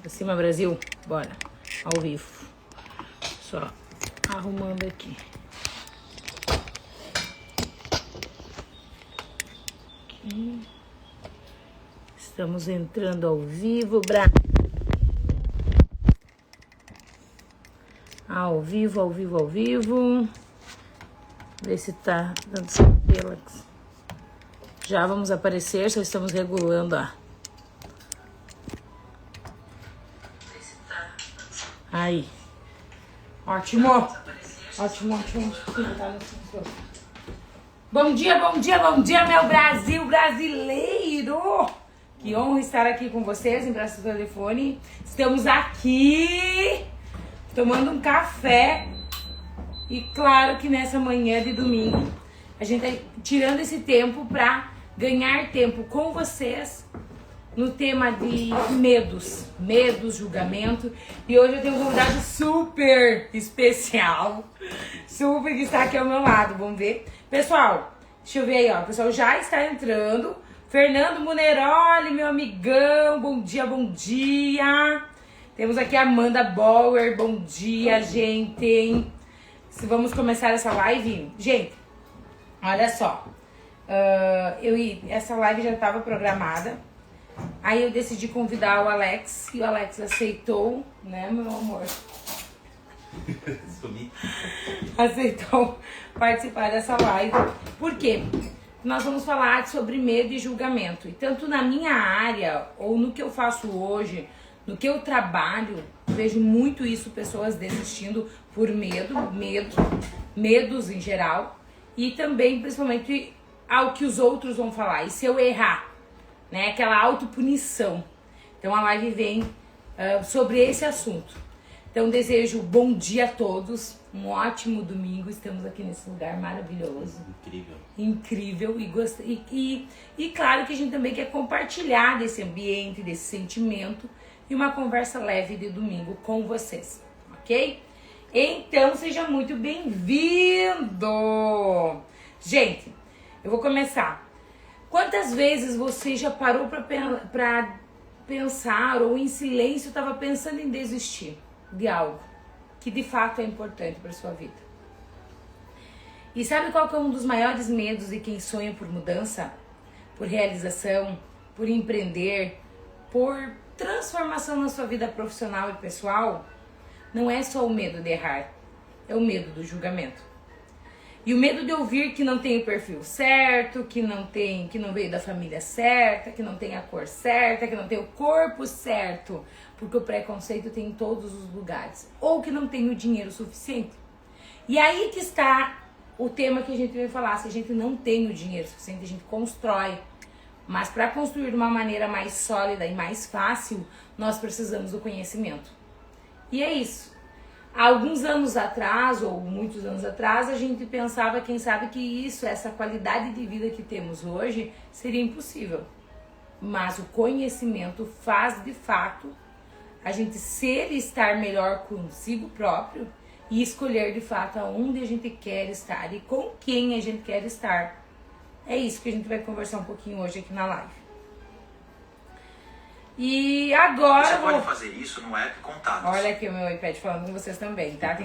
Pra cima, Brasil. Bora. Ao vivo. Só arrumando aqui. Estamos entrando ao vivo, Ao vivo, ao vivo, ao vivo. Ver se tá dando relax. Já vamos aparecer, só estamos regulando Aí. Ótimo. Ótimo. Bom dia, meu Brasil brasileiro. Que honra estar aqui com vocês em Braço do Telefone. Estamos aqui tomando um café. E claro que nessa manhã de domingo, a gente tá tirando esse tempo para ganhar tempo com vocês no tema de medos, julgamento. E hoje eu tenho um convidado super especial, super que está aqui ao meu lado, vamos ver. Pessoal, deixa eu ver aí, ó, o pessoal já está entrando. Fernando Muneroli, meu amigão, bom dia. Temos aqui a Amanda Bauer, bom dia, gente. Vamos começar essa live? Gente, olha só, essa live já estava programada. Aí eu decidi convidar o Alex e o Alex aceitou, né, meu amor? Aceitou participar dessa live. Por quê? Nós vamos falar sobre medo e julgamento. E tanto na minha área, ou no que eu faço hoje, no que eu trabalho, vejo muito isso, pessoas desistindo por medos em geral. E também, principalmente, ao que os outros vão falar. E se eu errar? Né, aquela autopunição. Então a live vem sobre esse assunto. Então desejo bom dia a todos, um ótimo domingo. Estamos aqui nesse lugar maravilhoso. Incrível. E claro que a gente também quer compartilhar desse ambiente, desse sentimento e uma conversa leve de domingo com vocês, ok? Então seja muito bem-vindo! Gente, eu vou começar. Quantas vezes você já parou pra pensar ou em silêncio estava pensando em desistir de algo que de fato é importante para sua vida? E sabe qual que é um dos maiores medos de quem sonha por mudança, por realização, por empreender, por transformação na sua vida profissional e pessoal? Não é só o medo de errar, é o medo do julgamento. E o medo de ouvir que não tem o perfil certo, que não veio da família certa, que não tem a cor certa, que não tem o corpo certo, porque o preconceito tem em todos os lugares, ou que não tem o dinheiro suficiente. E aí que está o tema que a gente vai falar. Se a gente não tem o dinheiro suficiente, a gente constrói. Mas para construir de uma maneira mais sólida e mais fácil, nós precisamos do conhecimento. E é isso. Há alguns anos atrás, ou muitos anos atrás, a gente pensava, quem sabe, que essa qualidade de vida que temos hoje seria impossível. Mas o conhecimento faz, de fato, a gente ser e estar melhor consigo próprio e escolher, de fato, aonde a gente quer estar e com quem a gente quer estar. É isso que a gente vai conversar um pouquinho hoje aqui na live. E agora... Você pode fazer isso no app Contatos. Olha aqui o meu iPad falando com vocês também, tá?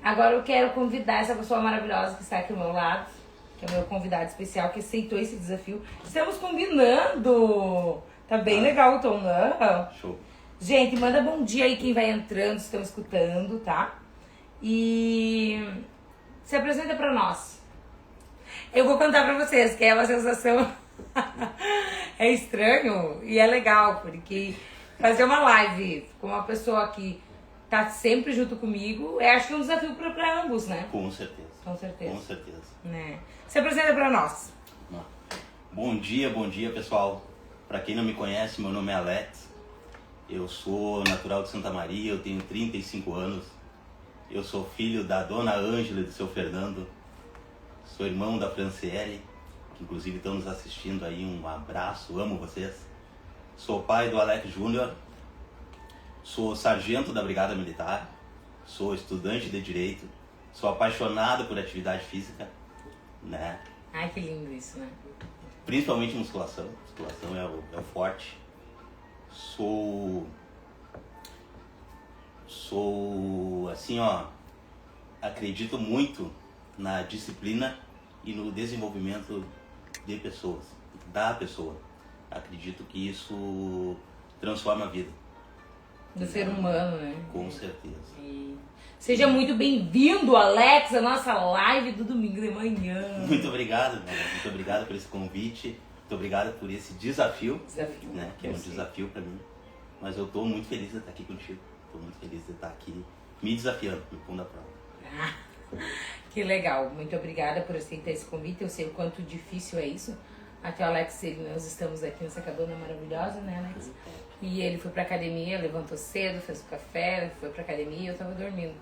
Agora eu quero convidar essa pessoa maravilhosa que está aqui ao meu lado, que é o meu convidado especial, que aceitou esse desafio. Estamos combinando! Tá bem legal o tom, não? Show. Gente, manda bom dia aí quem vai entrando, estão escutando, tá? E se apresenta pra nós. Eu vou contar pra vocês que é uma sensação... É estranho e é legal, porque fazer uma live com uma pessoa que tá sempre junto comigo, acho que é um desafio pra ambos, né? Com certeza. Com certeza. Com certeza. Né? Se apresenta pra nós. Bom dia, pessoal. Pra quem não me conhece, meu nome é Alex. Eu sou natural de Santa Maria, eu tenho 35 anos. Eu sou filho da dona Ângela e do seu Fernando. Sou irmão da Franciele, que inclusive estão nos assistindo aí, um abraço, amo vocês. Sou pai do Alex Júnior, sou sargento da Brigada Militar, sou estudante de Direito, sou apaixonado por atividade física, né? Ai, que lindo isso, né? Principalmente musculação é o forte. Sou assim, ó, acredito muito na disciplina e no desenvolvimento de pessoas, da pessoa. Acredito que isso transforma a vida. Do ser humano, né? Com certeza. E seja muito bem-vindo, Alex, à nossa live do domingo de manhã. Muito obrigado, né? Muito obrigado por esse convite. Muito obrigado por esse desafio, né? Que é um desafio para mim. Mas eu tô muito feliz de estar aqui contigo. Tô muito feliz de estar aqui me desafiando no fundo da prova. Que legal. Muito obrigada por aceitar esse convite. Eu sei o quanto difícil é isso. Até o Alex, nós estamos aqui nessa cabana maravilhosa, né, Alex? E ele foi pra academia, levantou cedo, fez o café, foi pra academia e eu tava dormindo.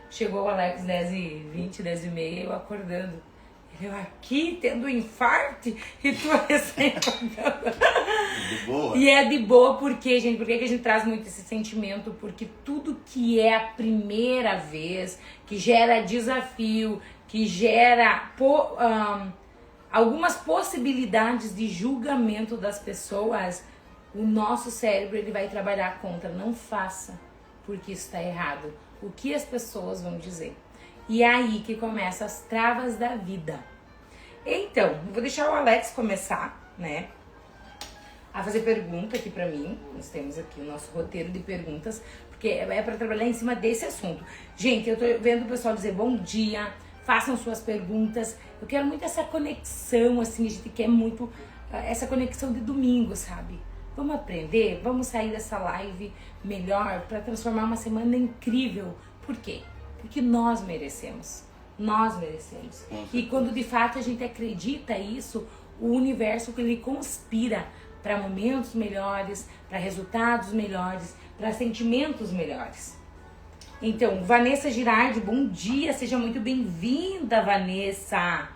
Chegou o Alex 10h20, 10h30, eu acordando. Eu aqui tendo um infarto e tu recém-acordando. De boa. E é de boa porque, gente, por que a gente traz muito esse sentimento? Porque tudo que é a primeira vez, que gera desafio, que gera algumas possibilidades de julgamento das pessoas, o nosso cérebro ele vai trabalhar contra. Não faça, porque isso está errado. O que as pessoas vão dizer? E é aí que começam as travas da vida. Então, vou deixar o Alex começar, né, a fazer pergunta aqui pra mim. Nós temos aqui o nosso roteiro de perguntas, porque é pra trabalhar em cima desse assunto. Gente, eu tô vendo o pessoal dizer bom dia, façam suas perguntas. Eu quero muito essa conexão, assim, a gente quer muito essa conexão de domingo, sabe? Vamos aprender, vamos sair dessa live melhor pra transformar uma semana incrível. Por quê? Porque nós merecemos. Nós merecemos. E quando de fato a gente acredita isso, o universo ele conspira para momentos melhores, para resultados melhores, para sentimentos melhores. Então, Vanessa Girardi, bom dia, seja muito bem-vinda, Vanessa.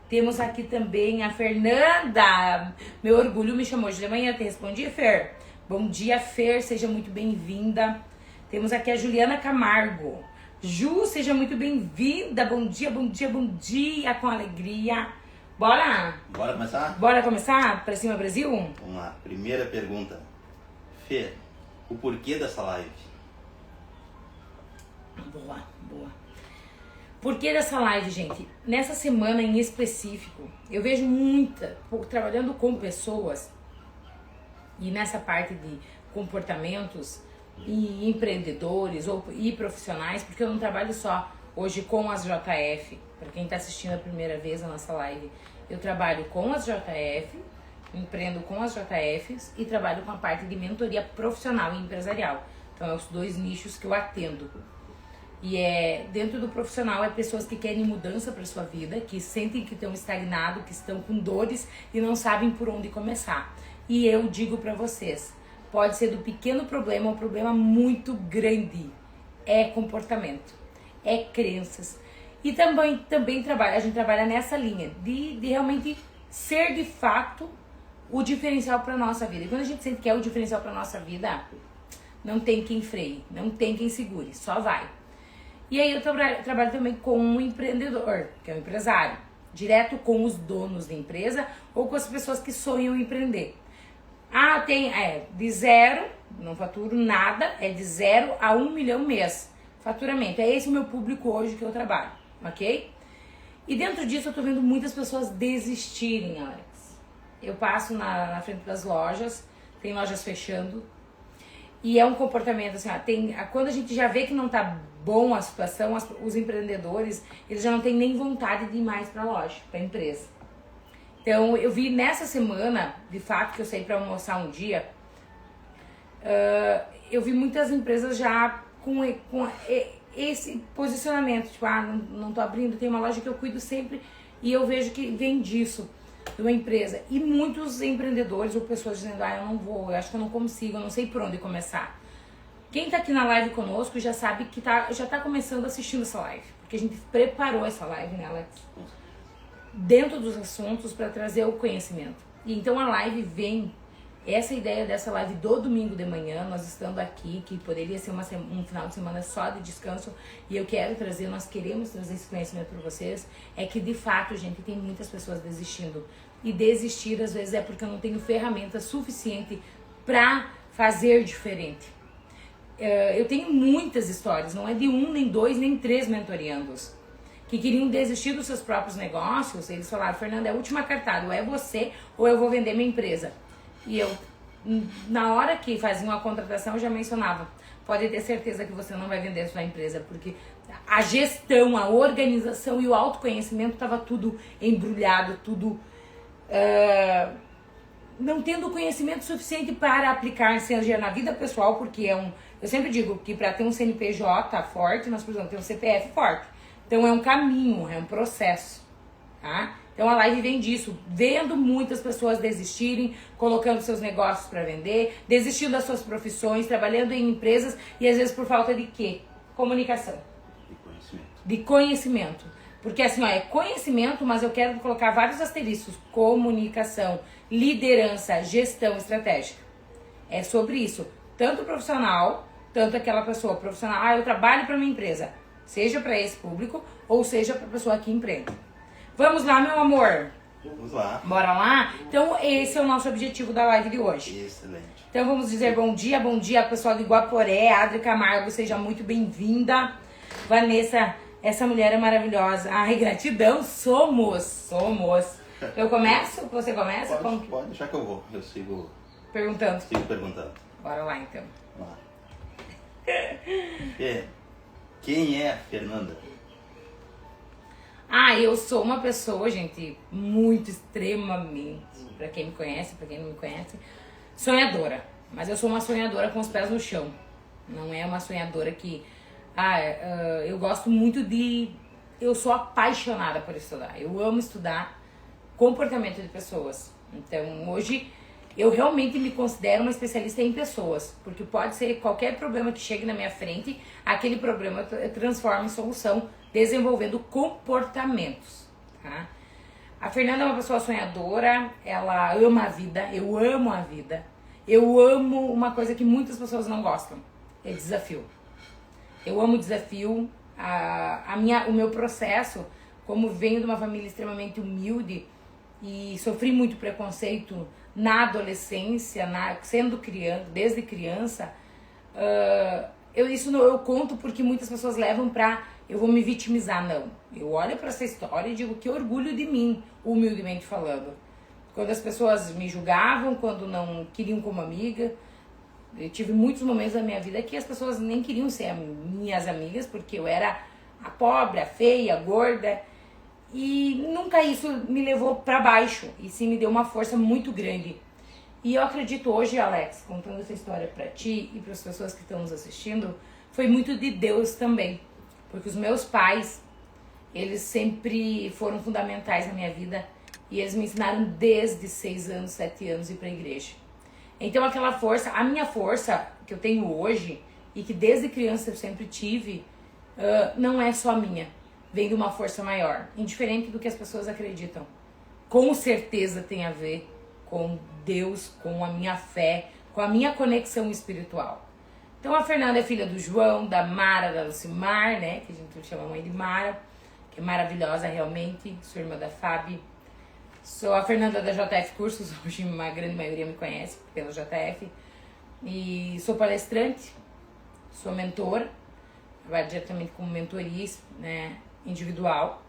Temos aqui também a Fernanda. Meu orgulho me chamou hoje de manhã, te respondi, Fer? Bom dia, Fer, seja muito bem-vinda. Temos aqui a Juliana Camargo. Ju, seja muito bem-vinda. Bom dia, bom dia, bom dia, com alegria. Bora? Bora começar? Bora começar? Pra cima, Brasil? Vamos lá. Primeira pergunta. Fê, o porquê dessa live? Boa, boa. Porquê dessa live, gente? Nessa semana em específico, eu vejo trabalhando com pessoas e nessa parte de comportamentos e empreendedores e profissionais, porque eu não trabalho só hoje com as JF. Para quem está assistindo a primeira vez a nossa live, eu trabalho com as JF, empreendo com as JFs e trabalho com a parte de mentoria profissional e empresarial. Então, é os dois nichos que eu atendo. E dentro do profissional é pessoas que querem mudança para sua vida, que sentem que estão estagnados, que estão com dores e não sabem por onde começar. E eu digo para vocês, pode ser do pequeno problema a um problema muito grande. É comportamento, é crenças. E também a gente trabalha nessa linha de realmente ser de fato o diferencial para nossa vida. E quando a gente sente que é o diferencial para nossa vida, não tem quem freie, não tem quem segure, só vai. E aí eu trabalho também com um empreendedor, que é um empresário, direto com os donos da empresa ou com as pessoas que sonham em empreender. De zero, não faturo nada, é de 0 a 1 milhão mês, faturamento. É esse o meu público hoje que eu trabalho, ok? E dentro disso eu tô vendo muitas pessoas desistirem, Alex. Eu passo na frente das lojas, tem lojas fechando, e é um comportamento assim, quando a gente já vê que não tá bom a situação, os empreendedores, eles já não têm nem vontade de ir mais pra loja, pra empresa. Então, eu vi nessa semana, de fato, que eu saí pra almoçar um dia, eu vi muitas empresas já com esse posicionamento, tipo, não tô abrindo, tem uma loja que eu cuido sempre, e eu vejo que vem disso, de uma empresa. E muitos empreendedores ou pessoas dizendo, eu não vou, eu acho que eu não consigo, eu não sei por onde começar. Quem tá aqui na live conosco já sabe que já tá começando assistindo essa live, porque a gente preparou essa live, né, Alex? Dentro dos assuntos para trazer o conhecimento. E então a live vem, essa ideia dessa live do domingo de manhã, nós estando aqui, que poderia ser um final de semana só de descanso, e eu nós queremos trazer esse conhecimento para vocês, é que de fato, gente, tem muitas pessoas desistindo. E desistir às vezes é porque eu não tenho ferramenta suficiente para fazer diferente. eu tenho muitas histórias, não é de um, nem dois, nem três mentoreandos que queriam desistir dos seus próprios negócios. Eles falaram: Fernanda, é a última cartada, ou é você ou eu vou vender minha empresa. E eu, na hora que faziam a contratação, eu já mencionava: pode ter certeza que você não vai vender a sua empresa, porque a gestão, a organização e o autoconhecimento estava tudo embrulhado, tudo não tendo conhecimento suficiente para aplicar, seja na vida pessoal, porque eu sempre digo que para ter um CNPJ forte, nós precisamos ter um CPF forte. Então é um caminho, é um processo, tá? Então a live vem disso, vendo muitas pessoas desistirem, colocando seus negócios para vender, desistindo das suas profissões, trabalhando em empresas e às vezes por falta de quê? Comunicação. De conhecimento. Porque assim, ó, é conhecimento, mas eu quero colocar vários asteriscos. Comunicação, liderança, gestão estratégica. É sobre isso. Tanto profissional, tanto aquela pessoa profissional. Eu trabalho para minha empresa. Seja para esse público ou seja para a pessoa que empreende. Vamos lá, meu amor? Vamos lá. Bora lá? Então esse é o nosso objetivo da live de hoje. Excelente. Então vamos dizer bom dia pessoal de Guaporé. Adri Camargo, seja muito bem-vinda. Vanessa, essa mulher é maravilhosa. Ai, gratidão, somos. Eu começo? Você começa? Pode deixar que eu vou. Eu sigo perguntando. Bora lá, então. Vamos lá. Quem é a Fernanda? Eu sou uma pessoa, gente, muito extremamente, pra quem me conhece, pra quem não me conhece, sonhadora. Mas eu sou uma sonhadora com os pés no chão. Não é uma sonhadora que... eu gosto muito de... Eu sou apaixonada por estudar. Eu amo estudar comportamento de pessoas. Então, hoje, eu realmente me considero uma especialista em pessoas. Porque pode ser qualquer problema que chegue na minha frente, aquele problema eu transformo em solução, desenvolvendo comportamentos, tá? A Fernanda é uma pessoa sonhadora, ela ama a vida, eu amo a vida. Eu amo uma coisa que muitas pessoas não gostam, é desafio. Eu amo desafio, o meu processo, como venho de uma família extremamente humilde e sofri muito preconceito na adolescência, sendo criança, desde criança, eu conto porque muitas pessoas levam pra eu vou me vitimizar. Não, eu olho pra essa história e digo que orgulho de mim, humildemente falando. Quando as pessoas me julgavam, quando não queriam como amiga, eu tive muitos momentos da minha vida que as pessoas nem queriam ser minhas amigas, porque eu era a pobre, a feia, a gorda. E nunca isso me levou pra baixo, e sim me deu uma força muito grande. E eu acredito hoje, Alex, contando essa história pra ti e pras pessoas que estão nos assistindo, foi muito de Deus também. Porque os meus pais, eles sempre foram fundamentais na minha vida e eles me ensinaram desde 6 anos, 7 anos ir pra igreja. Então aquela força, a minha força que eu tenho hoje e que desde criança eu sempre tive, não é só minha, vem de uma força maior, indiferente do que as pessoas acreditam. Com certeza tem a ver com Deus, com a minha fé, com a minha conexão espiritual. Então a Fernanda é filha do João, da Mara, da Lucimar, né, que a gente chama a mãe de Mara, que é maravilhosa realmente, sou irmã da Fábio. Sou a Fernanda da JF Cursos, hoje uma grande maioria me conhece pela JF. E sou palestrante, sou mentora, trabalho diretamente como mentoria, né, individual.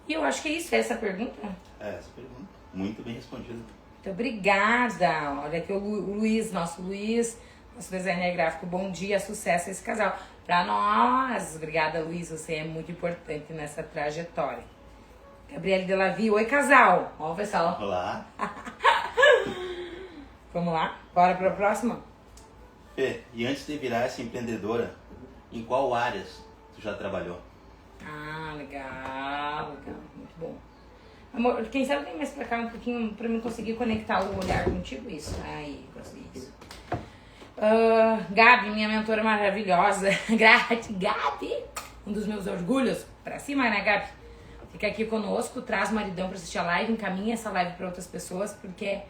E eu acho que é isso, é essa pergunta? Essa pergunta, muito bem respondida. Muito obrigada. Olha aqui o Luiz, nosso designer gráfico. Bom dia, sucesso a esse casal. Pra nós. Obrigada, Luiz, você é muito importante nessa trajetória. Gabriele Delavi, oi casal. Ó, pessoal. Olá. Vamos lá? Bora para a próxima? E antes de virar essa empreendedora, em qual áreas tu já trabalhou? Legal. Muito bom. Amor, quem sabe vem mais pra cá um pouquinho pra mim conseguir conectar o olhar contigo, isso. Aí, gostei disso. Gabi, minha mentora maravilhosa. Gabi, um dos meus orgulhos. Pra cima, né, Gabi? Fica aqui conosco, traz o maridão pra assistir a live, encaminha essa live pra outras pessoas, porque é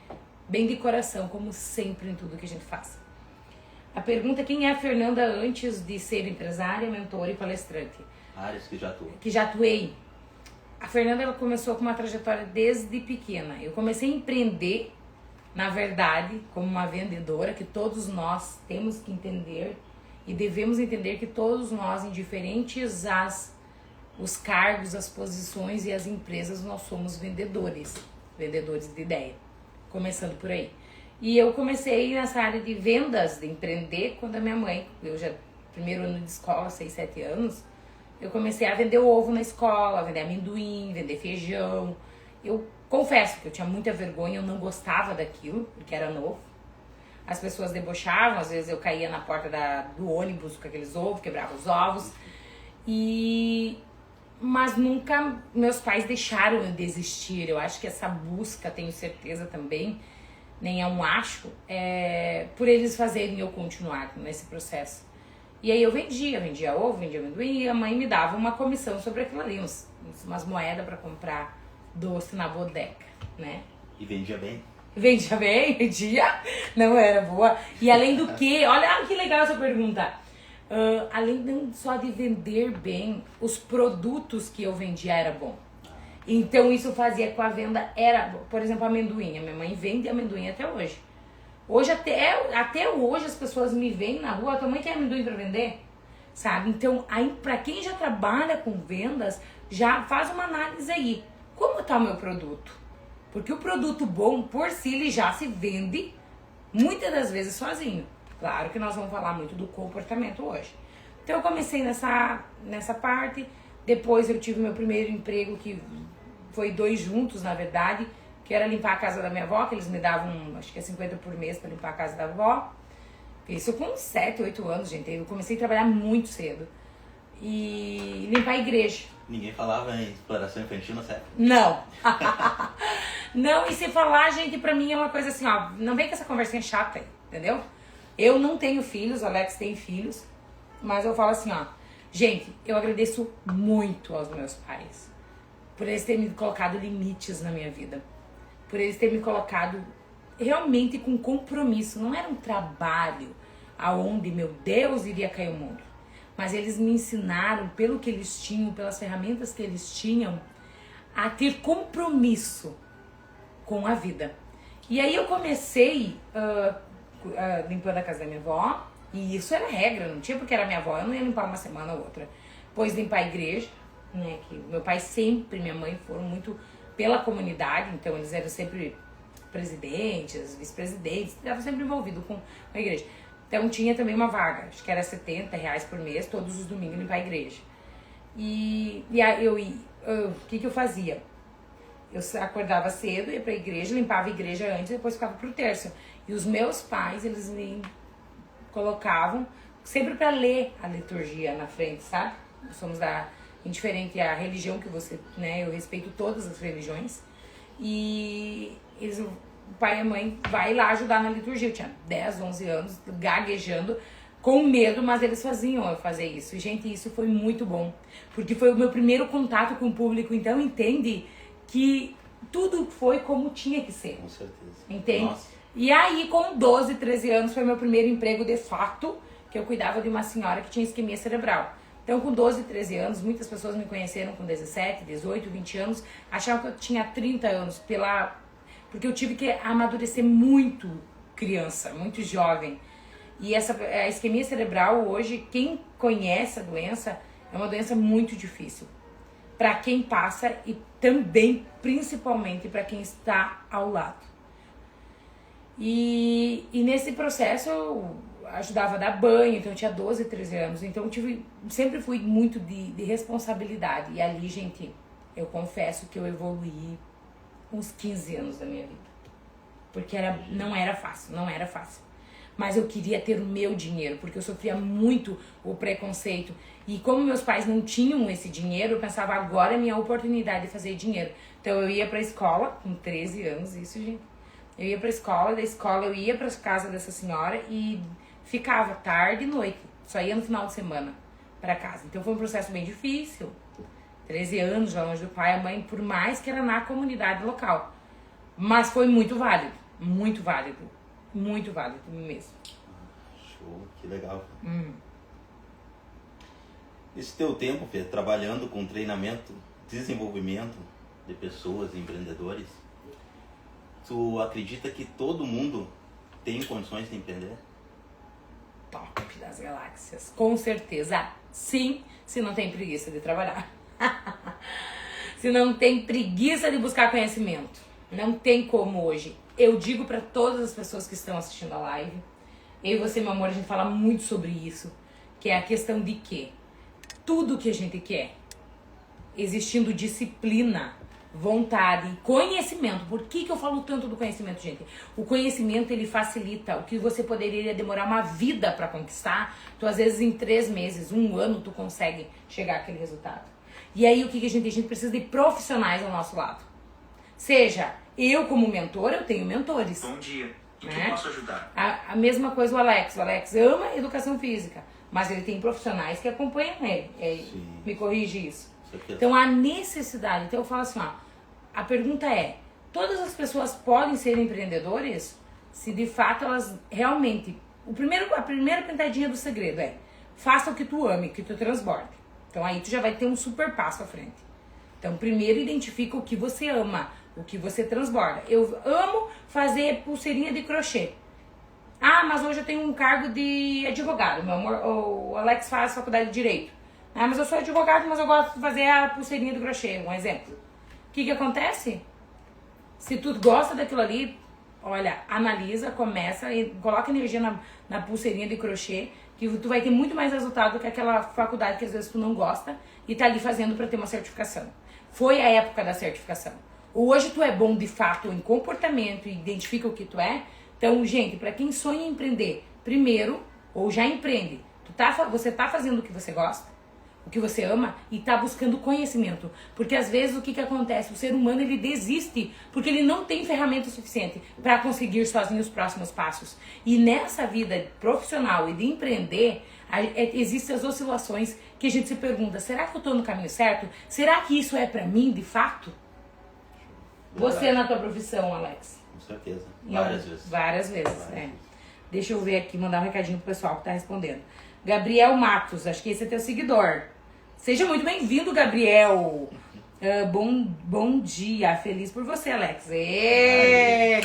bem de coração, como sempre em tudo que a gente faz. A pergunta é: quem é a Fernanda antes de ser empresária, mentora e palestrante? Áreas que já atuou. Que já atuei. A Fernanda, ela começou com uma trajetória desde pequena. Eu comecei a empreender, na verdade, como uma vendedora, que todos nós temos que entender E devemos entender que todos nós, indiferentes os cargos, as posições e as empresas, nós somos vendedores de ideia. Começando por aí. E eu comecei nessa área de vendas, de empreender, quando a minha mãe, eu já, primeiro ano de escola, 6, 7 anos, eu comecei a vender ovo na escola, vender amendoim, vender feijão. Eu confesso que eu tinha muita vergonha, eu não gostava daquilo, porque era novo. As pessoas debochavam, às vezes eu caía na porta do ônibus com aqueles ovos, quebrava os ovos. Mas nunca meus pais deixaram eu desistir. Eu acho que essa busca, tenho certeza também, nem é um acho, por eles fazerem eu continuar nesse processo. E aí eu vendia ovo, vendia amendoim, e a mãe me dava uma comissão sobre aquilo ali, umas moedas para comprar doce na bodega, né? E vendia bem? Vendia bem, vendia, não era boa. E além do que, olha que legal essa pergunta. Além não só de vender bem, os produtos que eu vendia era bom. Então isso fazia com a venda, por exemplo, amendoim. A minha mãe vende amendoim até hoje. Até hoje as pessoas me veem na rua, tua mãe quer amendoim para vender? Sabe? Então, aí, para quem já trabalha com vendas, já faz uma análise aí. Como tá o meu produto? Porque o produto bom, por si, ele já se vende muitas das vezes sozinho. Claro que nós vamos falar muito do comportamento hoje. Então eu comecei nessa parte, depois eu tive meu primeiro emprego, que foi 2 juntos, na verdade, que era limpar a casa da minha avó, que eles me davam, acho que é 50 por mês para limpar a casa da avó. Fiz isso com 7, 8 anos, gente. Eu comecei a trabalhar muito cedo. E limpar a igreja. Ninguém falava em exploração infantil na série? Não. Não, e se falar, gente, pra mim é uma coisa assim, ó, não vem com essa conversinha chata aí, entendeu? Eu não tenho filhos, o Alex tem filhos, mas eu falo assim, ó, gente, eu agradeço muito aos meus pais por eles terem me colocado limites na minha vida, por eles terem me colocado realmente com compromisso. Não era um trabalho aonde, meu Deus, iria cair o mundo, mas eles me ensinaram, pelo que eles tinham, pelas ferramentas que eles tinham, a ter compromisso com a vida. E aí eu comecei limpando a casa da minha avó, e isso era regra, não tinha porque era minha avó, eu não ia limpar uma semana ou outra. Depois limpar a igreja, né, que meu pai sempre, minha mãe foram muito pela comunidade, então eles eram sempre presidentes, vice-presidentes, estavam sempre envolvidos com a igreja. Então tinha também uma vaga, acho que era R$70 por mês, todos os domingos limpar a igreja. E aí o que eu fazia? Eu acordava cedo, ia pra igreja, limpava a igreja antes, depois ficava pro terço. E os meus pais, eles me colocavam sempre para ler a liturgia na frente, sabe? Nós somos indiferente à religião que você, né? Eu respeito todas as religiões. E o pai e a mãe vai lá ajudar na liturgia. Eu tinha 10, 11 anos, gaguejando, com medo, mas eles faziam eu fazer isso. E, gente, isso foi muito bom, porque foi o meu primeiro contato com o público. Então, entende que tudo foi como tinha que ser. Com certeza. Entende? Nossa. E aí, com 12, 13 anos, foi meu primeiro emprego de fato, que eu cuidava de uma senhora que tinha isquemia cerebral. Então, com 12, 13 anos, muitas pessoas me conheceram com 17, 18, 20 anos, achavam que eu tinha 30 anos, porque eu tive que amadurecer muito criança, muito jovem. E a isquemia cerebral, hoje, quem conhece a doença, é uma doença muito difícil para quem passa e também, principalmente, para quem está ao lado. E nesse processo eu ajudava a dar banho, então eu tinha 12, 13 anos, então sempre fui muito de responsabilidade. E ali, gente, eu confesso que eu evoluí uns 15 anos da minha vida. Porque não era fácil. Mas eu queria ter o meu dinheiro, porque eu sofria muito o preconceito. E como meus pais não tinham esse dinheiro, eu pensava, agora é minha oportunidade de fazer dinheiro. Então eu ia pra escola, com 13 anos, isso, gente. Eu ia pra escola, da escola eu ia pra casa dessa senhora e ficava tarde e noite. Só ia no final de semana pra casa. Então foi um processo bem difícil. 13 anos já longe do pai e a mãe, por mais que era na comunidade local. Mas foi muito válido. Muito válido. Muito válido mesmo. Show, que legal. Esse teu tempo, Fê, trabalhando com treinamento, desenvolvimento de pessoas, empreendedores, tu acredita que todo mundo tem condições de empreender? Top das galáxias. Com certeza, sim, se não tem preguiça de trabalhar. Se não tem preguiça de buscar conhecimento. Não tem como hoje. Eu digo para todas as pessoas que estão assistindo a live, eu e você, meu amor, a gente fala muito sobre isso, que é a questão de que tudo que a gente quer, existindo disciplina, vontade, conhecimento. Por que eu falo tanto do conhecimento, gente? O conhecimento, ele facilita o que você poderia demorar uma vida para conquistar. Tu, às vezes, em 3 meses, 1 ano, tu consegue chegar àquele resultado. E aí, o que a gente precisa de profissionais ao nosso lado. Seja eu como mentora, eu tenho mentores. Bom dia. Em que Né? posso ajudar? A mesma coisa o Alex. O Alex ama educação física, mas ele tem profissionais que acompanham ele. Me corrige isso. Então, a necessidade. Então, eu falo assim, ó. A pergunta é, todas as pessoas podem ser empreendedores? Se de fato elas realmente... A primeira pintadinha do segredo é, faça o que tu ame, que tu transborde. Então, aí tu já vai ter um super passo à frente. Então, primeiro identifica o que você ama, o que você transborda. Eu amo fazer pulseirinha de crochê. Ah, mas hoje eu tenho um cargo de advogado. Meu amor, o Alex faz faculdade de Direito. Ah, mas eu sou advogado, mas eu gosto de fazer a pulseirinha do crochê. Um exemplo. O que acontece? Se tu gosta daquilo ali, olha, analisa, começa e coloca energia na pulseirinha de crochê, que tu vai ter muito mais resultado do que aquela faculdade que às vezes tu não gosta e tá ali fazendo para ter uma certificação. Foi a época da certificação. Hoje tu é bom de fato em comportamento e identifica o que tu é. Então, gente, para quem sonha em empreender, primeiro, ou já empreende, você tá fazendo o que você gosta, o que você ama e tá buscando conhecimento. Porque às vezes o que acontece? O ser humano, ele desiste porque ele não tem ferramenta suficiente para conseguir sozinho os próximos passos. E nessa vida profissional e de empreender, existem as oscilações que a gente se pergunta, será que eu tô no caminho certo? Será que isso é para mim de fato? Você na tua profissão, Alex? Com certeza. Várias vezes. Várias vezes, Deixa eu ver aqui, mandar um recadinho pro pessoal que tá respondendo. Gabriel Matos, acho que esse é teu seguidor. Seja muito bem-vindo, Gabriel. Bom dia, feliz por você, Alex.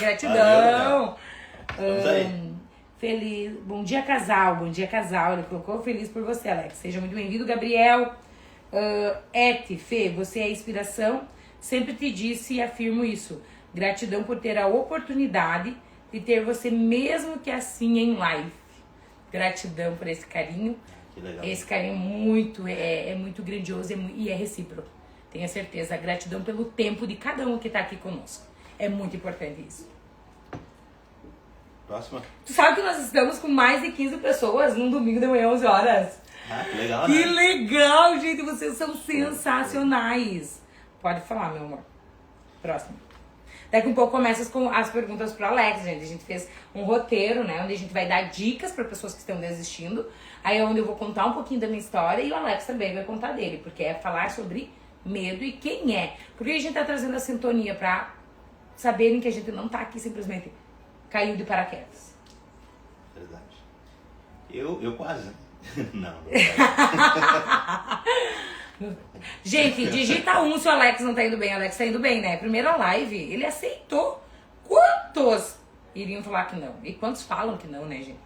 Gratidão. Vamos aí. Feliz. Bom dia, casal. Ele colocou feliz por você, Alex. Seja muito bem-vindo, Gabriel. Fê, você é inspiração. Sempre te disse e afirmo isso. Gratidão por ter a oportunidade de ter você, mesmo que assim, em live. Gratidão por esse carinho. Que legal. Esse carinho é muito grandioso e é recíproco. Tenha certeza. Gratidão pelo tempo de cada um que está aqui conosco. É muito importante isso. Próxima. Tu sabe que nós estamos com mais de 15 pessoas num domingo de manhã, 11 horas. Ah, que legal, Que né? legal, gente. Vocês são sensacionais. Pode falar, meu amor. Próximo. Daqui um pouco começa com as perguntas pro Alex, gente. A gente fez um roteiro, né? Onde a gente vai dar dicas para pessoas que estão desistindo. Aí é onde eu vou contar um pouquinho da minha história e o Alex também vai contar dele. Porque é falar sobre medo e quem é. Porque a gente tá trazendo a sintonia pra saberem que a gente não tá aqui simplesmente caiu de paraquedas. Verdade. Eu quase. Não. Gente, digita 1 se o Alex não tá indo bem. O Alex tá indo bem, né? Primeira live, ele aceitou. Quantos iriam falar que não? E quantos falam que não, né, gente?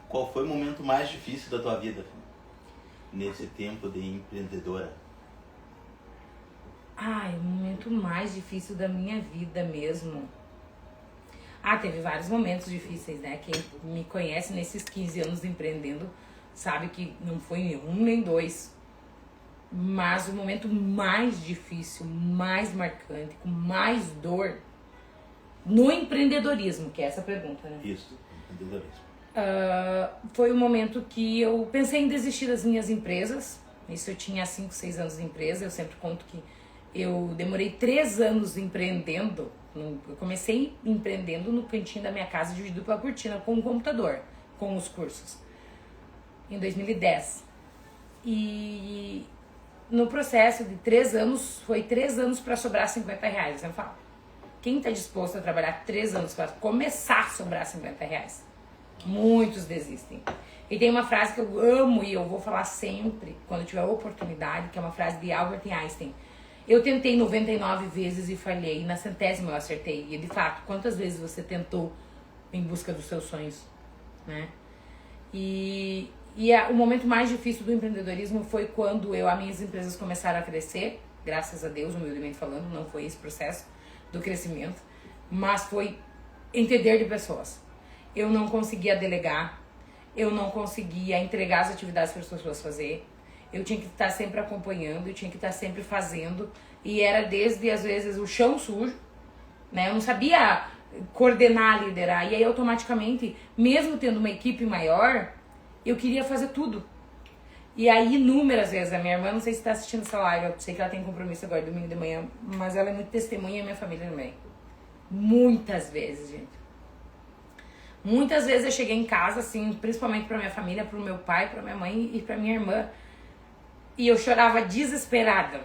Qual foi o momento mais difícil da tua vida, nesse tempo de empreendedora? Ai, o momento mais difícil da minha vida mesmo. Teve vários momentos difíceis, né? Quem me conhece nesses 15 anos empreendendo sabe que não foi nenhum nem dois. Mas o momento mais difícil, mais marcante, com mais dor no empreendedorismo, que é essa pergunta, né? Isso, empreendedorismo. Foi o momento que eu pensei em desistir das minhas empresas. Isso eu tinha 5, 6 anos de empresa. Eu sempre conto que eu demorei 3 anos empreendendo. Eu comecei empreendendo no cantinho da minha casa, dividido pela cortina, com o computador, com os cursos, em 2010. E no processo de 3 anos, foi 3 anos para sobrar R$50. Eu sempre falo, quem tá disposto a trabalhar 3 anos para começar a sobrar R$50? Muitos desistem. E tem uma frase que eu amo e eu vou falar sempre, quando tiver oportunidade, que é uma frase de Albert Einstein. Eu tentei 99 vezes e falhei, na 100ª eu acertei. E de fato, quantas vezes você tentou em busca dos seus sonhos, né? O momento mais difícil do empreendedorismo foi quando as minhas empresas começaram a crescer, graças a Deus, humildemente falando, não foi esse processo do crescimento, mas foi entender de pessoas. Eu não conseguia delegar, eu não conseguia entregar as atividades para as pessoas fazer, eu tinha que estar sempre acompanhando, eu tinha que estar sempre fazendo, e era desde, às vezes, o chão sujo, né? Eu não sabia coordenar, liderar, e aí automaticamente, mesmo tendo uma equipe maior, eu queria fazer tudo. E aí, inúmeras vezes, a minha irmã, não sei se está assistindo essa live, eu sei que ela tem compromisso agora, domingo de manhã, mas ela é muito testemunha e a minha família também. Muitas vezes, gente. Muitas vezes eu cheguei em casa, assim, principalmente pra minha família, pro meu pai, pra minha mãe e pra minha irmã, e eu chorava desesperada,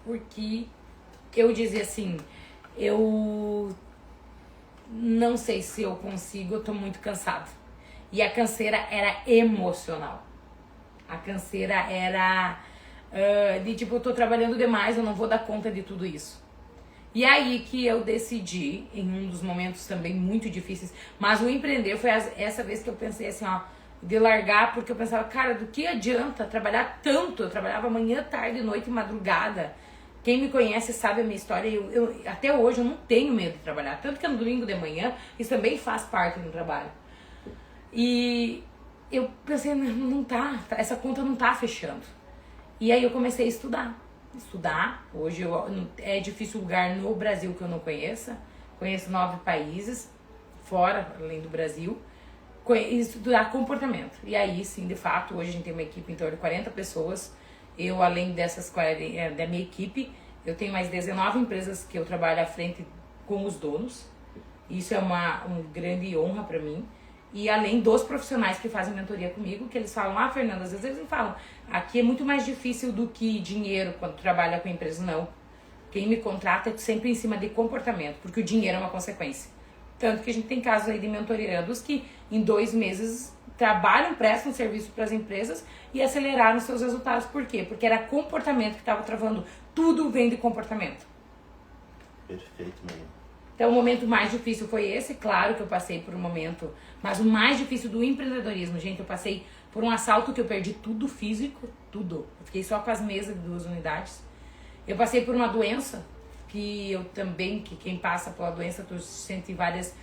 porque eu dizia assim, eu não sei se eu consigo, eu tô muito cansada. E a canseira era emocional. A canseira era de tipo, eu tô trabalhando demais, eu não vou dar conta de tudo isso. E aí que eu decidi, em um dos momentos também muito difíceis, mas o empreender foi essa vez que eu pensei assim, ó, de largar, porque eu pensava, cara, do que adianta trabalhar tanto? Eu trabalhava manhã, tarde, noite e madrugada. Quem me conhece sabe a minha história, até hoje eu não tenho medo de trabalhar, tanto que no domingo de manhã isso também faz parte do trabalho. E eu pensei, não tá, essa conta não tá fechando. E aí eu comecei a estudar. Hoje é difícil lugar no Brasil que eu não conheça. Conheço 9 países, fora, além do Brasil. Estudar comportamento. E aí, sim, de fato, hoje a gente tem uma equipe em torno de 40 pessoas. Eu, além dessas 40, da minha equipe, eu tenho mais 19 empresas que eu trabalho à frente com os donos. Isso é uma grande honra para mim. E além dos profissionais que fazem mentoria comigo, que eles falam, Fernanda, às vezes eles me falam, aqui é muito mais difícil do que dinheiro quando trabalha com empresa. Não. Quem me contrata é sempre em cima de comportamento, porque o dinheiro é uma consequência. Tanto que a gente tem casos aí de mentorandos que em 2 meses trabalham, prestam serviço para as empresas e aceleraram seus resultados. Por quê? Porque era comportamento que estava travando. Tudo vem de comportamento. Perfeito, mesmo. Então o momento mais difícil foi esse, claro que eu passei por um momento, mas o mais difícil do empreendedorismo, gente, eu passei por um assalto que eu perdi tudo físico, tudo. Eu fiquei só com as mesas de 2 unidades. Eu passei por uma doença, que eu também, que quem passa pela doença, tu sente várias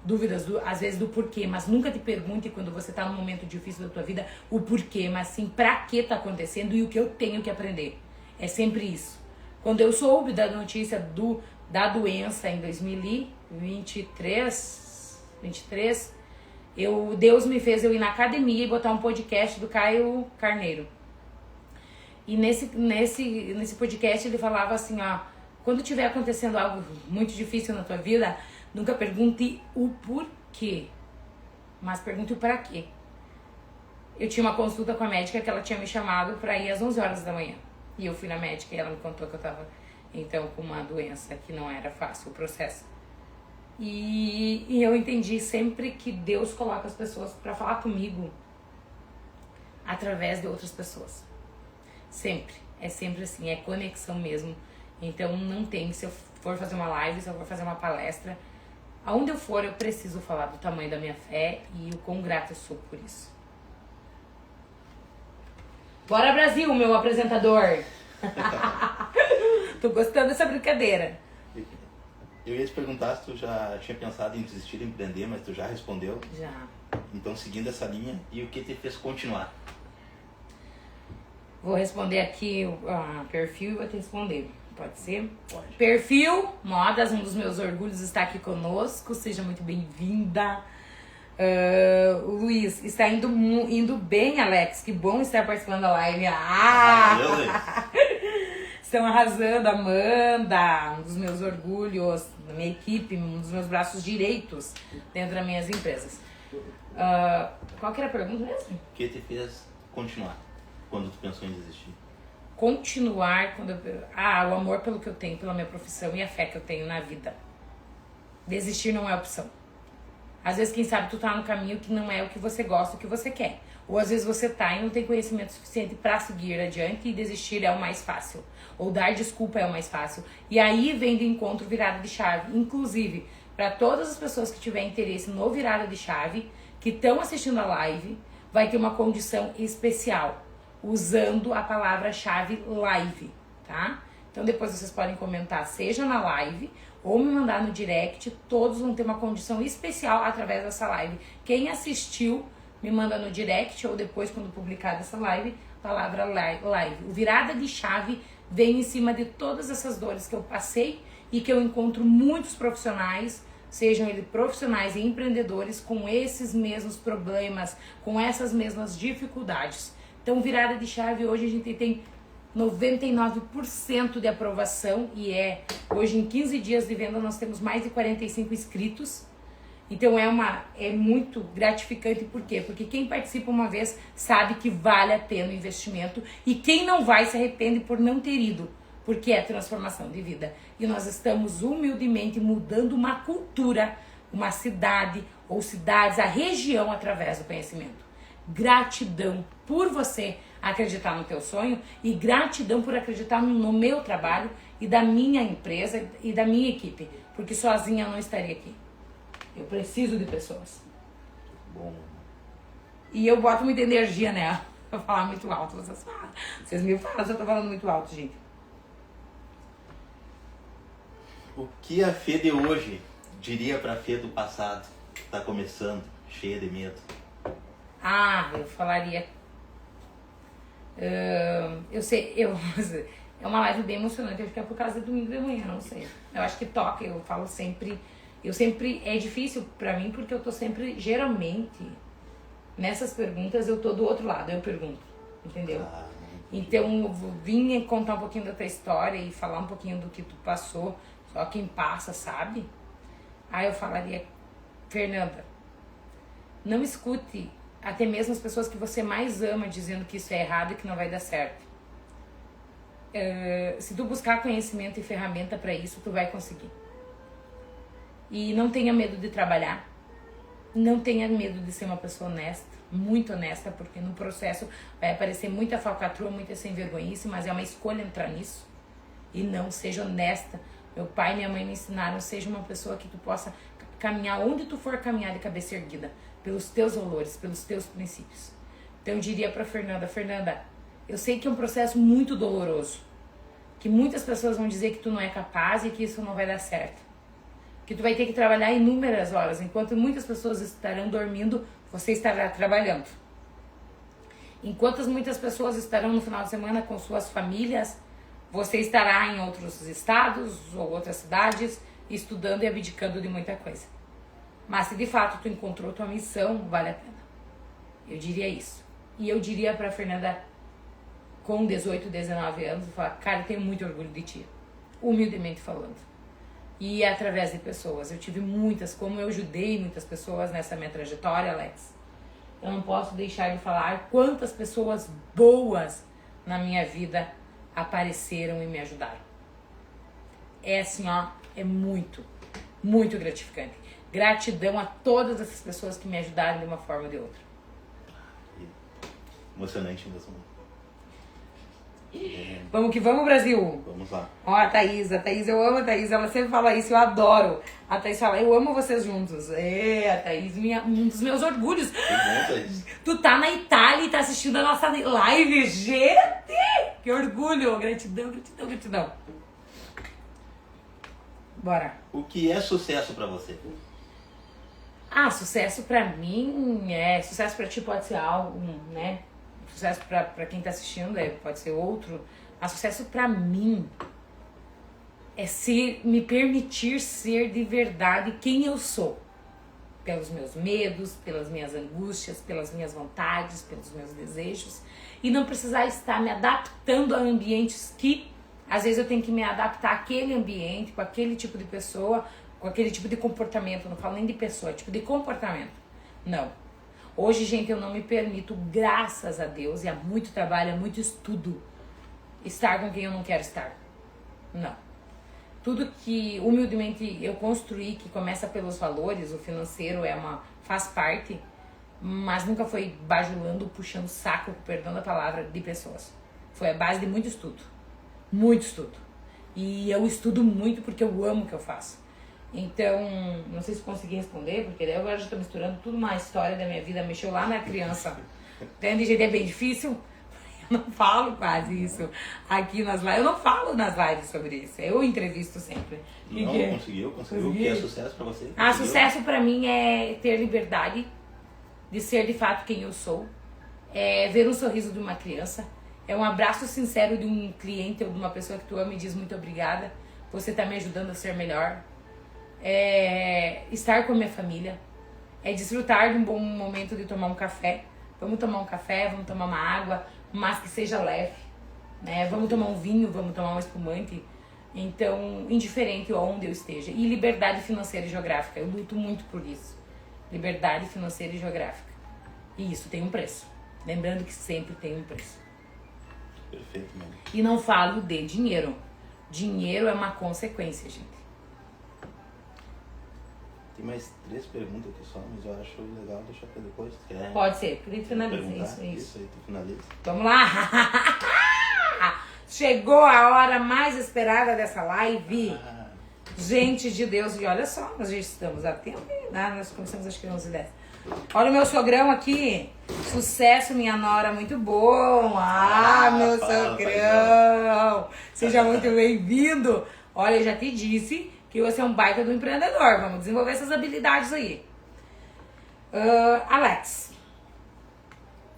dúvidas, às vezes do porquê, mas nunca te pergunte quando você tá num momento difícil da tua vida, o porquê, mas sim pra que tá acontecendo e o que eu tenho que aprender. É sempre isso. Quando eu soube da notícia da doença em 2023, Deus me fez eu ir na academia e botar um podcast do Caio Carneiro. E nesse podcast ele falava assim, ó, quando tiver acontecendo algo muito difícil na tua vida, nunca pergunte o porquê, mas pergunte o para quê. Eu tinha uma consulta com a médica que ela tinha me chamado para ir às 11 horas da manhã. E eu fui na médica e ela me contou que eu tava, então, com uma doença que não era fácil o processo. E eu entendi sempre que Deus coloca as pessoas para falar comigo através de outras pessoas. Sempre. É sempre assim, é conexão mesmo. Então não tem, se eu for fazer uma live, se eu for fazer uma palestra, aonde eu for eu preciso falar do tamanho da minha fé e o quão grato eu sou por isso. Bora Brasil, meu apresentador! Tô gostando dessa brincadeira. Eu ia te perguntar se tu já tinha pensado em desistir de empreender, mas tu já respondeu. Já. Então, seguindo essa linha, e o que te fez continuar? Vou responder aqui o perfil e vou te responder. Pode ser? Pode. Perfil, Modas, um dos meus orgulhos está aqui conosco. Seja muito bem-vinda. O Luiz, está indo bem, Alex. Que bom estar participando da live. Estão arrasando, Amanda, um dos meus orgulhos, da minha equipe, um dos meus braços direitos dentro das minhas empresas. Qual que era a pergunta mesmo? O que te fez continuar quando tu pensou em desistir? Continuar quando o amor pelo que eu tenho, pela minha profissão e a fé que eu tenho na vida. Desistir não é opção. Às vezes, quem sabe, tu tá no caminho que não é o que você gosta, o que você quer. Ou às vezes você tá e não tem conhecimento suficiente pra seguir adiante e desistir é o mais fácil. Ou dar desculpa é o mais fácil. E aí vem do encontro virada de chave. Inclusive, para todas as pessoas que tiverem interesse no virada de chave, que estão assistindo a live vai ter uma condição especial, usando a palavra-chave live, tá? Então depois vocês podem comentar, seja na live ou me mandar no direct, todos vão ter uma condição especial através dessa live. Quem assistiu, me manda no direct ou depois quando publicar essa live, palavra live. O virada de chave vem em cima de todas essas dores que eu passei e que eu encontro muitos profissionais, sejam eles profissionais e empreendedores, com esses mesmos problemas, com essas mesmas dificuldades. Então, virada de chave, hoje a gente tem 99% de aprovação e hoje em 15 dias de venda nós temos mais de 45 inscritos. Então é muito gratificante, por quê? Porque quem participa uma vez sabe que vale a pena o investimento e quem não vai se arrepende por não ter ido, porque é transformação de vida. E nós estamos humildemente mudando uma cultura, uma cidade ou cidades, a região através do conhecimento. Gratidão por você acreditar no teu sonho e gratidão por acreditar no meu trabalho e da minha empresa e da minha equipe, porque sozinha eu não estaria aqui. Eu preciso de pessoas. Bom. E eu boto muita energia nela. Vou falar muito alto, vocês falam. Vocês me falam se eu tô falando muito alto, gente. O que a Fê de hoje diria pra Fê do passado, que tá começando, cheia de medo? Eu falaria... eu sei, é uma live bem emocionante, acho que é por causa do domingo de manhã, não sei. Eu acho que toca, eu falo sempre... é difícil pra mim porque eu tô sempre, geralmente, nessas perguntas eu tô do outro lado, eu pergunto, entendeu? Então eu vim contar um pouquinho da tua história e falar um pouquinho do que tu passou, só quem passa sabe. Aí eu falaria, Fernanda, não escute até mesmo as pessoas que você mais ama dizendo que isso é errado e que não vai dar certo. Se tu buscar conhecimento e ferramenta pra isso, tu vai conseguir. E não tenha medo de trabalhar, não tenha medo de ser uma pessoa honesta, muito honesta, porque no processo vai aparecer muita falcatrua, muita sem vergonhice, mas é uma escolha entrar nisso. E não, seja honesta. Meu pai e minha mãe me ensinaram, seja uma pessoa que tu possa caminhar onde tu for caminhar de cabeça erguida, pelos teus valores, pelos teus princípios. Então eu diria pra Fernanda, eu sei que é um processo muito doloroso, que muitas pessoas vão dizer que tu não é capaz e que isso não vai dar certo. Que tu vai ter que trabalhar inúmeras horas, enquanto muitas pessoas estarão dormindo, você estará trabalhando. Enquanto muitas pessoas estarão no final de semana com suas famílias, você estará em outros estados ou outras cidades, estudando e abdicando de muita coisa. Mas se de fato tu encontrou tua missão, vale a pena. Eu diria isso. E eu diria pra Fernanda, com 18, 19 anos, falar, cara, eu tenho muito orgulho de ti. Humildemente falando. E através de pessoas. Eu tive muitas, como eu ajudei muitas pessoas nessa minha trajetória, Alex. Eu não posso deixar de falar quantas pessoas boas na minha vida apareceram e me ajudaram. É assim, ó, é muito, muito gratificante. Gratidão a todas essas pessoas que me ajudaram de uma forma ou de outra. Emocionante mesmo. Vamos que vamos, Brasil! Vamos lá. Ó, a Thaís, eu amo a Thaís, ela sempre fala isso, eu adoro. A Thaís fala, eu amo vocês juntos. A Thaís, um dos meus orgulhos. Que bom, Thaís. Tu tá na Itália e tá assistindo a nossa live, gente! Que orgulho! Gratidão, gratidão, gratidão. Bora. O que é sucesso pra você? Sucesso pra mim sucesso pra ti pode ser algo, né? Sucesso pra quem tá assistindo pode ser outro. Mas sucesso pra mim é me permitir ser de verdade quem eu sou. Pelos meus medos, pelas minhas angústias, pelas minhas vontades, pelos meus desejos. E não precisar estar me adaptando a ambientes que, às vezes, eu tenho que me adaptar àquele ambiente, com aquele tipo de pessoa, com aquele tipo de comportamento. Não falo nem de pessoa, tipo de comportamento. Não. Hoje, gente, eu não me permito, graças a Deus, e há muito trabalho, há muito estudo, estar com quem eu não quero estar. Não. Tudo que humildemente eu construí, que começa pelos valores, o financeiro faz parte, mas nunca foi bajulando, puxando saco, perdão da palavra, de pessoas. Foi a base de muito estudo. Muito estudo. E eu estudo muito porque eu amo o que eu faço. Então, não sei se consegui responder, porque daí agora já tô misturando tudo uma história da minha vida, mexeu lá na criança. Entende? Gente, é bem difícil. Eu não falo quase isso aqui nas lives. Eu não falo nas lives sobre isso. Eu entrevisto sempre. Não, conseguiu. O que é sucesso pra você? Sucesso pra mim é ter liberdade de ser de fato quem eu sou. É ver um sorriso de uma criança. É um abraço sincero de um cliente ou de uma pessoa que tu ama e diz muito obrigada. Você tá me ajudando a ser melhor. É estar com a minha família. É desfrutar de um bom momento de tomar um café. Vamos tomar um café, vamos tomar uma água, mas que seja leve, né? Vamos tomar um vinho, vamos tomar um espumante. Então, indiferente onde eu esteja. E liberdade financeira e geográfica. Eu luto muito por isso. Liberdade financeira e geográfica. E isso tem um preço. Lembrando que sempre tem um preço. Perfeito, mano. E não falo de dinheiro. Dinheiro é uma consequência, gente. Tem mais 3 perguntas aqui só, mas eu acho legal deixar pra depois. Pode ser, por isso finaliza. Isso. Isso aí, tu finaliza. Vamos lá! Chegou a hora mais esperada dessa live. Gente de Deus, e olha só, nós já estamos a tempo, né? Nós começamos acho que 11h10. Olha o meu sogrão aqui. Sucesso, minha nora, muito bom. Meu sogrão. Seja muito bem-vindo. Olha, eu já te disse que você é um baita do empreendedor. Vamos desenvolver essas habilidades aí. Alex,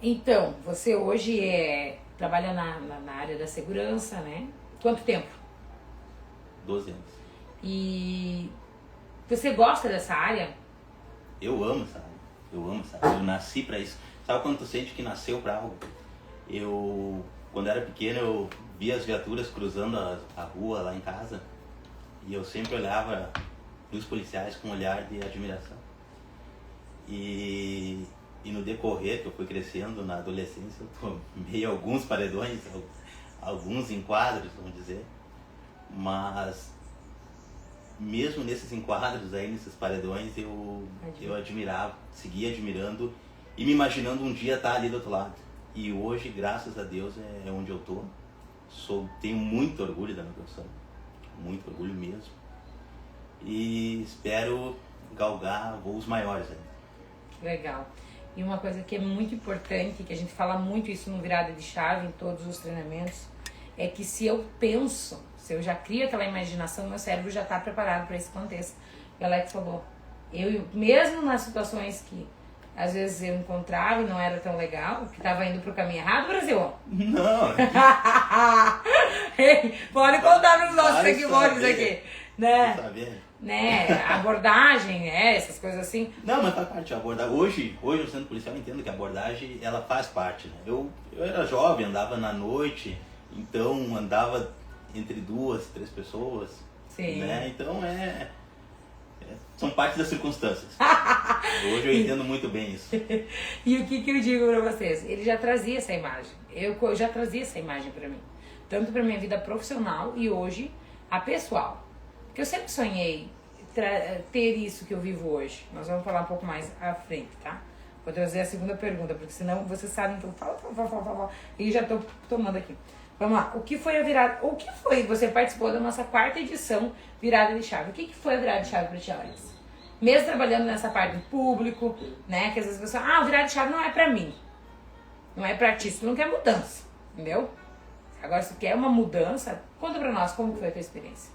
então, você hoje trabalha na área da segurança, né? Quanto tempo? 12 anos. E você gosta dessa área? Eu amo essa área. Eu nasci pra isso. Sabe quando tu sente que nasceu pra algo? Quando era pequeno, eu via as viaturas cruzando a rua lá em casa. E eu sempre olhava os policiais com um olhar de admiração. E no decorrer que eu fui crescendo na adolescência, eu tomei alguns paredões, alguns enquadros, vamos dizer. Mas mesmo nesses enquadros aí, nesses paredões, eu admirava, seguia admirando e me imaginando um dia estar ali do outro lado. E hoje, graças a Deus, é onde eu tô. Tenho muito orgulho da minha profissão. Muito orgulho mesmo. E espero galgar voos maiores ainda. Legal. E uma coisa que é muito importante, que a gente fala muito isso no Virada de Chave, em todos os treinamentos, é que se eu penso, se eu já crio aquela imaginação, meu cérebro já está preparado para isso aconteça. E o Alex falou, eu mesmo nas situações que às vezes eu encontrava e não era tão legal, que estava indo pro caminho errado, Brasil. Não. Pode contar para os nossos seguidores aqui, né? Abordagem, essas coisas assim. Não, mas faz parte. Hoje eu sendo policial, eu entendo que a abordagem ela faz parte, né? Eu era jovem, andava na noite, então andava entre 2, 3 pessoas. Sim. Né? Então são parte das circunstâncias. Hoje eu entendo muito bem isso. E o que eu digo pra vocês? Ele já trazia essa imagem. Eu já trazia essa imagem pra mim. Tanto pra minha vida profissional e hoje a pessoal. Porque eu sempre sonhei ter isso que eu vivo hoje. Nós vamos falar um pouco mais à frente, tá? Vou trazer a segunda pergunta, porque senão vocês sabem, então fala. E já tô tomando aqui. Vamos lá. O que foi a virada? O que foi? Você participou da nossa 4ª edição Virada de Chave. O que foi a virada de chave pra ti, Alex? Mesmo trabalhando nessa parte do público, né? Que às vezes a pessoa, o virada de chave não é pra mim. Não é pra ti, você não quer mudança, entendeu? Agora, se quer uma mudança, conta pra nós como foi a tua experiência.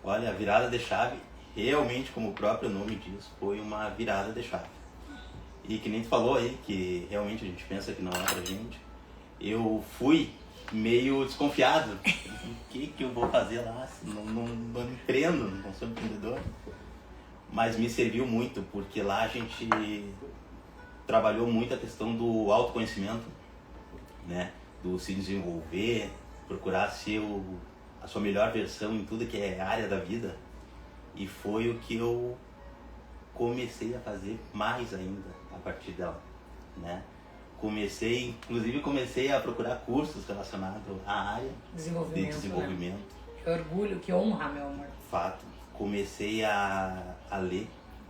Olha, a virada de chave, realmente, como o próprio nome diz, foi uma virada de chave. E que nem tu falou aí, que realmente a gente pensa que não é pra gente. Eu fui meio desconfiado. O que eu vou fazer lá? Não empreendo, não sou empreendedor. Mas me serviu muito, porque lá a gente trabalhou muito a questão do autoconhecimento, né? Do se desenvolver, procurar ser a sua melhor versão em tudo que é área da vida. E foi o que eu comecei a fazer mais ainda a partir dela, né? Comecei a procurar cursos relacionados à área de desenvolvimento. Né? Que orgulho, que honra, meu amor. Fato. Comecei a ler,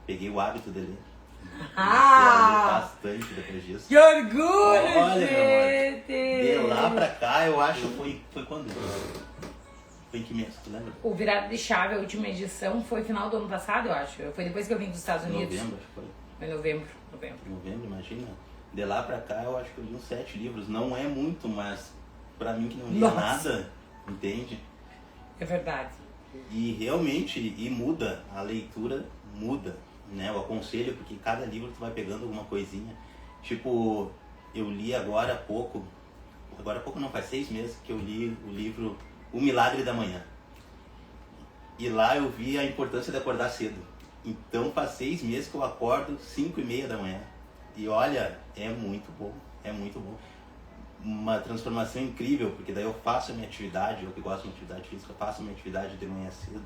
peguei o hábito de ler. Comecei a ler bastante depois disso. Que orgulho, olha, gente! De lá pra cá, eu acho, foi quando? Foi em que mês, tu lembra? O Virada de Chave, a última edição, foi final do ano passado, eu acho. Foi depois que eu vim dos Estados Unidos. Novembro, acho que foi. Foi novembro. Novembro, imagina. De lá pra cá eu acho que eu li uns 7 livros. Não é muito, mas pra mim que não lia nada, entende? É verdade. E realmente, muda, a leitura muda, né? Eu aconselho, porque cada livro tu vai pegando alguma coisinha. Tipo, eu li agora há pouco não, faz 6 meses que eu li o livro O Milagre da Manhã. E lá eu vi a importância de acordar cedo. Então faz 6 meses que eu acordo 5:30 da manhã. E olha, é muito bom, é muito bom. Uma transformação incrível, porque daí eu faço a minha atividade, eu que gosto de atividade física, eu faço a minha atividade de manhã cedo,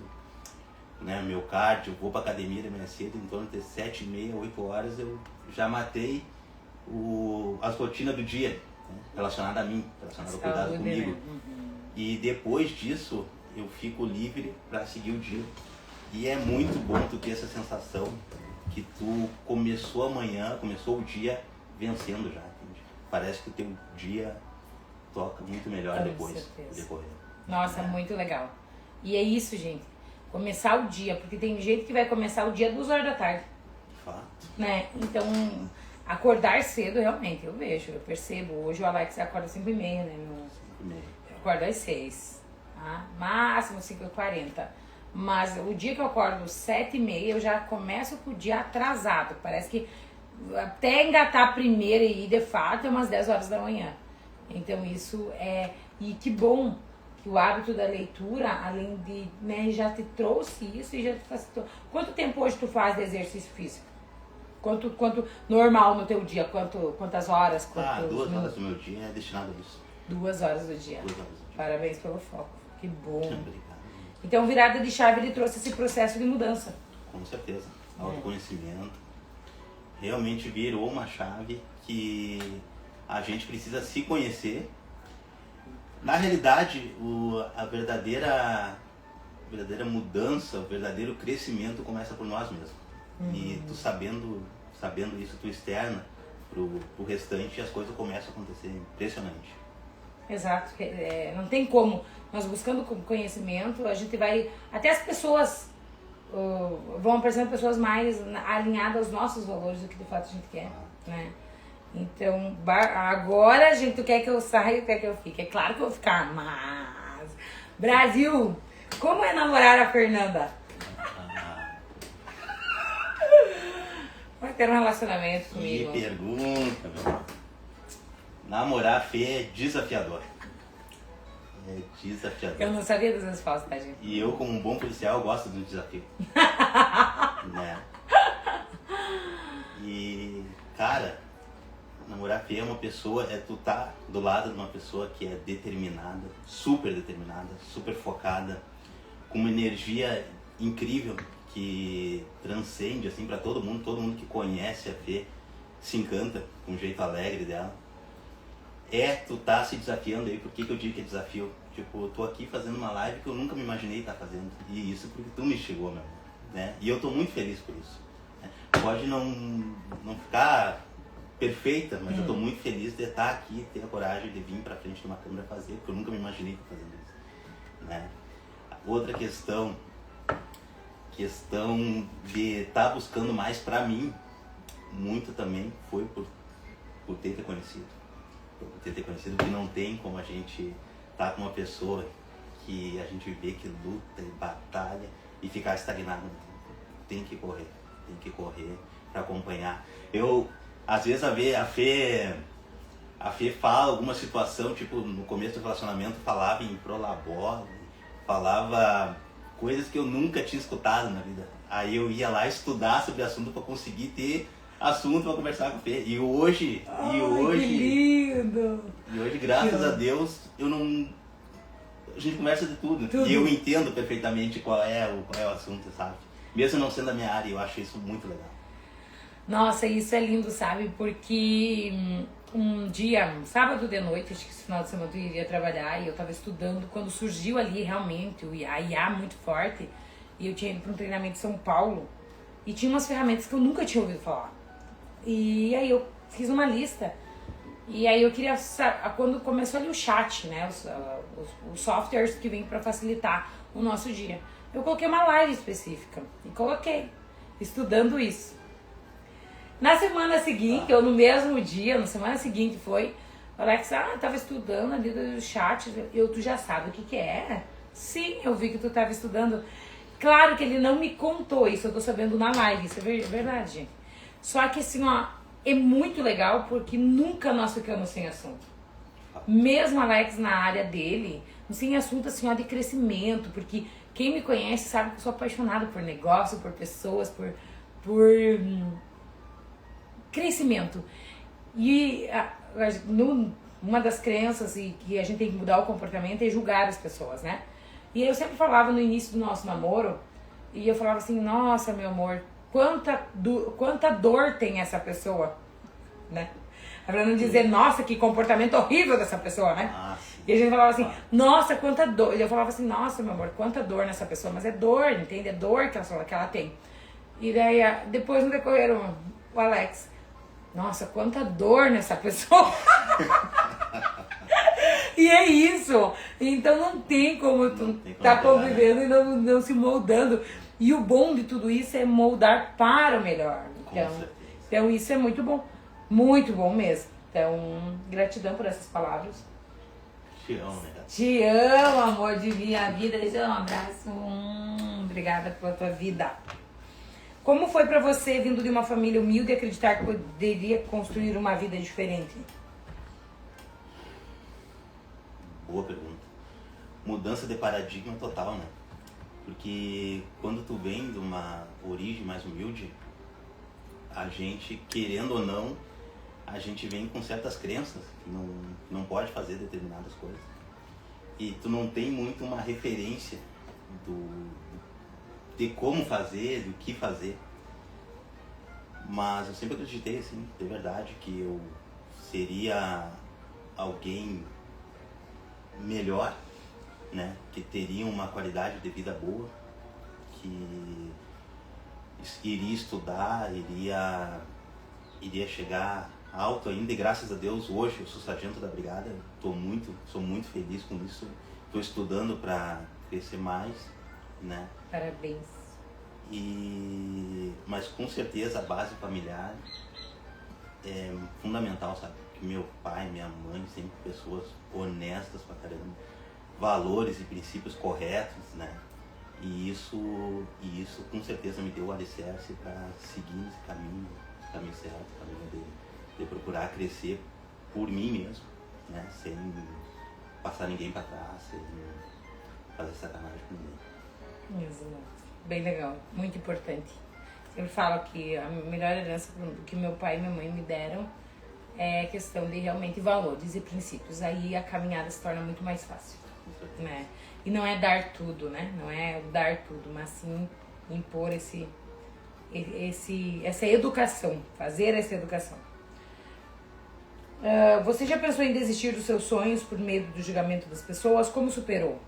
né, meu cardio, vou pra academia de manhã cedo, em torno de 7:30, 8 horas eu já matei as rotinas do dia, né, relacionadas a mim, relacionadas ao cuidado comigo. E depois disso, eu fico livre para seguir o dia. E é muito bom tu ter essa sensação que tu começou o dia vencendo já, entende? Parece que o teu dia toca muito melhor depois de decorrer. Nossa, muito legal. E é isso, gente. Começar o dia, porque tem gente que vai começar o dia 2 horas da tarde. Fato. Né? Então, acordar cedo, realmente, eu vejo, eu percebo. Hoje o Alex acorda 5:30, né? 5:30. Eu acordo às 6. Tá? Máximo 5:40. Mas o dia que eu acordo 7:30, eu já começo com o dia atrasado. Parece que até engatar a primeira e ir de fato é umas 10 horas da manhã. Então isso é... E que bom que o hábito da leitura, além de... né, já te trouxe isso e já te facilitou. Quanto tempo hoje tu faz de exercício físico? Quanto normal no teu dia? Quantas horas? 2 horas do meu dia é destinado a isso. 2 horas do dia. 2 horas do dia. Parabéns pelo foco. Que bom. Obrigado. Então, Virada de Chave, ele trouxe esse processo de mudança. Com certeza. Autoconhecimento. Realmente virou uma chave que a gente precisa se conhecer. Na realidade, a verdadeira mudança, o verdadeiro crescimento começa por nós mesmos. E tu sabendo isso, tu externa pro restante e as coisas começam a acontecer. Impressionante. Exato. Não tem como. Nós buscando conhecimento, a gente vai... Até as pessoas vão apresentar pessoas mais alinhadas aos nossos valores do que de fato a gente quer, né? Então, agora, gente, tu quer que eu saia, quer que eu fique? É claro que eu vou ficar, mas... Brasil, como é namorar a Fernanda? Vai ter um relacionamento comigo. Que pergunta, meu. Namorar a Fê é desafiador. É desafiador. Eu não sabia das respostas, tá, gente? E eu, como um bom policial, gosto do desafio. Né? E, cara, namorar a Fê é uma pessoa, tu tá do lado de uma pessoa que é determinada, super focada, com uma energia incrível que transcende, assim, pra todo mundo que conhece a Fê se encanta com o jeito alegre dela. Tu tá se desafiando aí, por que eu digo que é desafio? Tipo, eu tô aqui fazendo uma live que eu nunca me imaginei estar fazendo. E isso porque tu me chegou, meu, né? E eu tô muito feliz por isso. Né? Pode não ficar perfeita, mas eu tô muito feliz de estar aqui, ter a coragem de vir pra frente de uma câmera fazer, porque eu nunca me imaginei estar fazendo isso. Né? Outra questão de estar buscando mais pra mim, muito também foi por ter te conhecido. Por ter conhecido que não tem como a gente estar com uma pessoa que a gente vê que luta e batalha e ficar estagnado no tempo. Tem que correr para acompanhar. Às vezes a Fê fala alguma situação, tipo, no começo do relacionamento falava em prolabore, falava coisas que eu nunca tinha escutado na vida. Aí eu ia lá estudar sobre o assunto para conseguir ter assunto para conversar com o Fê. E hoje, que lindo! E hoje, graças a Deus, a gente conversa de tudo. E eu entendo perfeitamente qual é o assunto, sabe? Mesmo não sendo a minha área, eu acho isso muito legal. Nossa, isso é lindo, sabe? Porque um dia, sábado de noite, acho que esse final de semana eu iria trabalhar e eu tava estudando quando surgiu ali realmente a IA muito forte. E eu tinha ido para um treinamento em São Paulo e tinha umas ferramentas que eu nunca tinha ouvido falar. E aí eu fiz uma lista E aí eu queria, quando começou ali o chat, né, os softwares que vêm para facilitar o nosso dia, eu coloquei uma live específica e coloquei, estudando isso. Na semana seguinte, ou no mesmo dia, na semana seguinte foi, o Alex, tava estudando ali do chat, tu já sabe o que é? Sim, eu vi que tu tava estudando. Claro que ele não me contou isso, eu tô sabendo na live, isso é verdade, gente. Só que assim, é muito legal porque nunca nós ficamos sem assunto. Mesmo Alex na área dele, sem assunto assim, de crescimento, porque quem me conhece sabe que eu sou apaixonada por negócio, por pessoas, por crescimento. E uma das crenças e que a gente tem que mudar o comportamento é julgar as pessoas, né? E eu sempre falava no início do nosso namoro, e eu falava assim, nossa, meu amor, quanta dor tem essa pessoa, né? Pra não dizer, nossa, que comportamento horrível dessa pessoa, né? E a gente falava assim, nossa, quanta dor. E eu falava assim, nossa, meu amor, quanta dor nessa pessoa. Mas é dor, entende? É dor que ela tem. E daí, depois no decorrer, o Alex, nossa, quanta dor nessa pessoa. E é isso. Então não tem como tu tá convivendo, né? E não se moldando. E o bom de tudo isso é moldar para o melhor. Então isso é muito bom. Muito bom mesmo. Então, gratidão por essas palavras. Te amo, né? Te amo, amor de minha vida. Deixa eu dar um abraço. Obrigada pela tua vida. Como foi pra você, vindo de uma família humilde, acreditar que poderia construir uma vida diferente? Boa pergunta. Mudança de paradigma total, né? Porque quando tu vem de uma origem mais humilde, a gente, querendo ou não, a gente vem com certas crenças que não pode fazer determinadas coisas. E tu não tem muito uma referência de como fazer, do que fazer. Mas eu sempre acreditei, assim, de verdade, que eu seria alguém melhor, né? Que teria uma qualidade de vida boa, que iria estudar, iria chegar alto ainda, e graças a Deus hoje eu sou sargento da brigada, sou muito feliz com isso, estou estudando para crescer mais, né? Parabéns. Mas com certeza a base familiar é fundamental, sabe? Que meu pai, minha mãe, sempre pessoas honestas pra caramba, valores e princípios corretos, né? E isso com certeza me deu o alicerce para seguir esse caminho certo, o caminho de procurar crescer por mim mesmo, né? Sem passar ninguém para trás, sem fazer sacanagem com ninguém. Exato. Bem legal, muito importante. Sempre falo que a melhor herança que meu pai e minha mãe me deram é questão de realmente valores e princípios. Aí a caminhada se torna muito mais fácil, né? E não é dar tudo, né? Não é dar tudo, mas sim impor essa educação, fazer essa educação. Você já pensou em desistir dos seus sonhos por medo do julgamento das pessoas? Como superou?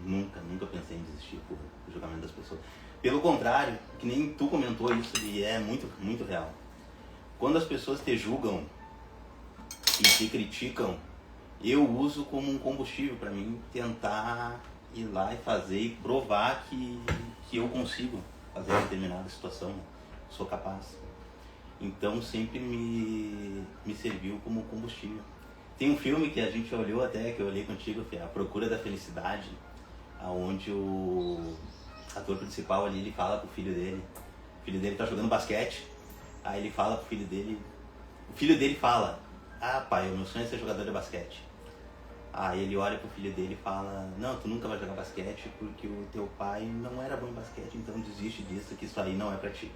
Nunca pensei em desistir por julgamento das pessoas. Pelo contrário, que nem tu comentou isso, e é muito, muito real. Quando as pessoas te julgam e te criticam, eu uso como um combustível para mim tentar ir lá e fazer e provar que eu consigo fazer determinada situação, sou capaz. Então sempre me serviu como combustível. Tem um filme que a gente olhou até, que eu olhei contigo, que é A Procura da Felicidade, onde o ator principal ali, ele fala pro filho dele. O filho dele tá jogando basquete, aí ele fala pro filho dele, o filho dele fala, pai, o meu sonho é ser jogador de basquete. Aí ele olha pro filho dele e fala, não, tu nunca vai jogar basquete porque o teu pai não era bom em basquete, então desiste disso, que isso aí não é pra ti.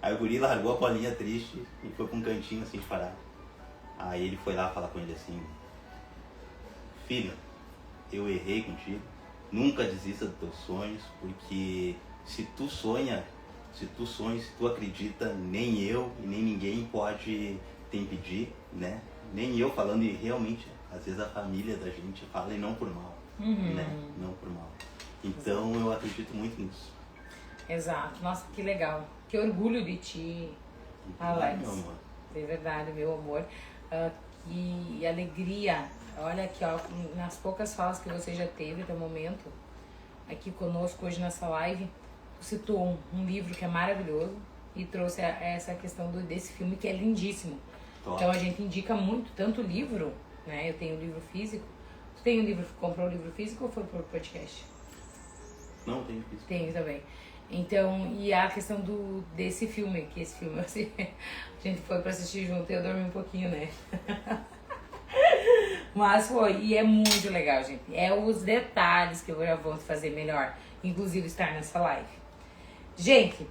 Aí o guri largou a bolinha triste e foi pra um cantinho assim de parar. Aí ele foi lá falar com ele assim, filho, eu errei contigo, nunca desista dos teus sonhos, porque se tu sonha, se tu acredita, nem eu e nem ninguém pode te impedir, né? Nem eu falando, e realmente, às vezes a família da gente fala e não por mal, né? Não por mal. Então eu acredito muito nisso. Exato. Nossa, que legal. Que orgulho de ti Alex. Meu amor. É verdade, meu amor. Que alegria. Olha aqui, ó, nas poucas falas que você já teve até o momento, aqui conosco hoje nessa live, citou um livro que é maravilhoso e trouxe essa questão desse filme que é lindíssimo. Top. Então a gente indica muito, tanto o livro, né? Eu tenho o livro físico. Tu tem um livro, comprou o livro físico ou foi pro podcast? Não, tenho físico. Tenho também. Então, e a questão desse filme, que esse filme, assim, a gente foi pra assistir junto e eu dormi um pouquinho, né? Mas foi, e é muito legal, gente. É os detalhes que eu já vou fazer melhor, inclusive estar nessa live. Gente,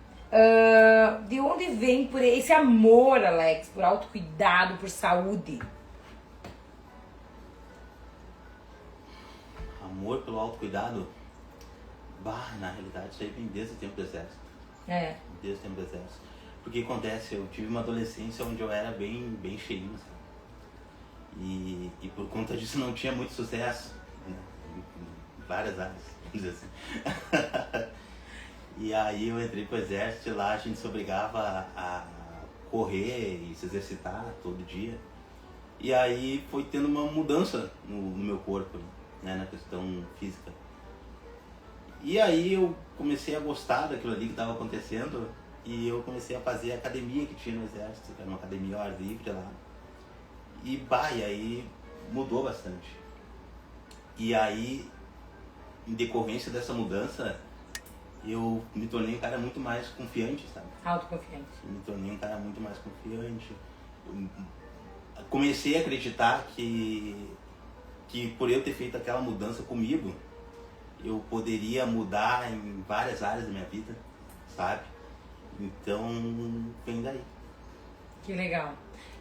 de onde vem por esse amor, Alex, por autocuidado, por saúde? Amor pelo autocuidado? Bah, na realidade isso aí vem desde o tempo do exército. É. Desde o tempo do exército. Porque acontece, eu tive uma adolescência onde eu era bem cheinho, sabe? E por conta disso não tinha muito sucesso, né? Em várias áreas, vamos dizer assim. E aí eu entrei pro exército e lá a gente se obrigava a correr e se exercitar todo dia. E aí foi tendo uma mudança no meu corpo, né? Na questão física. E aí eu comecei a gostar daquilo ali que estava acontecendo e eu comecei a fazer a academia que tinha no exército, que era uma academia ao ar livre lá. E aí mudou bastante. E aí, em decorrência dessa mudança, eu me tornei um cara muito mais confiante, sabe? Autoconfiante. Me tornei um cara muito mais confiante. Eu comecei a acreditar que por eu ter feito aquela mudança comigo, eu poderia mudar em várias áreas da minha vida, sabe? Então, vem daí. Que legal.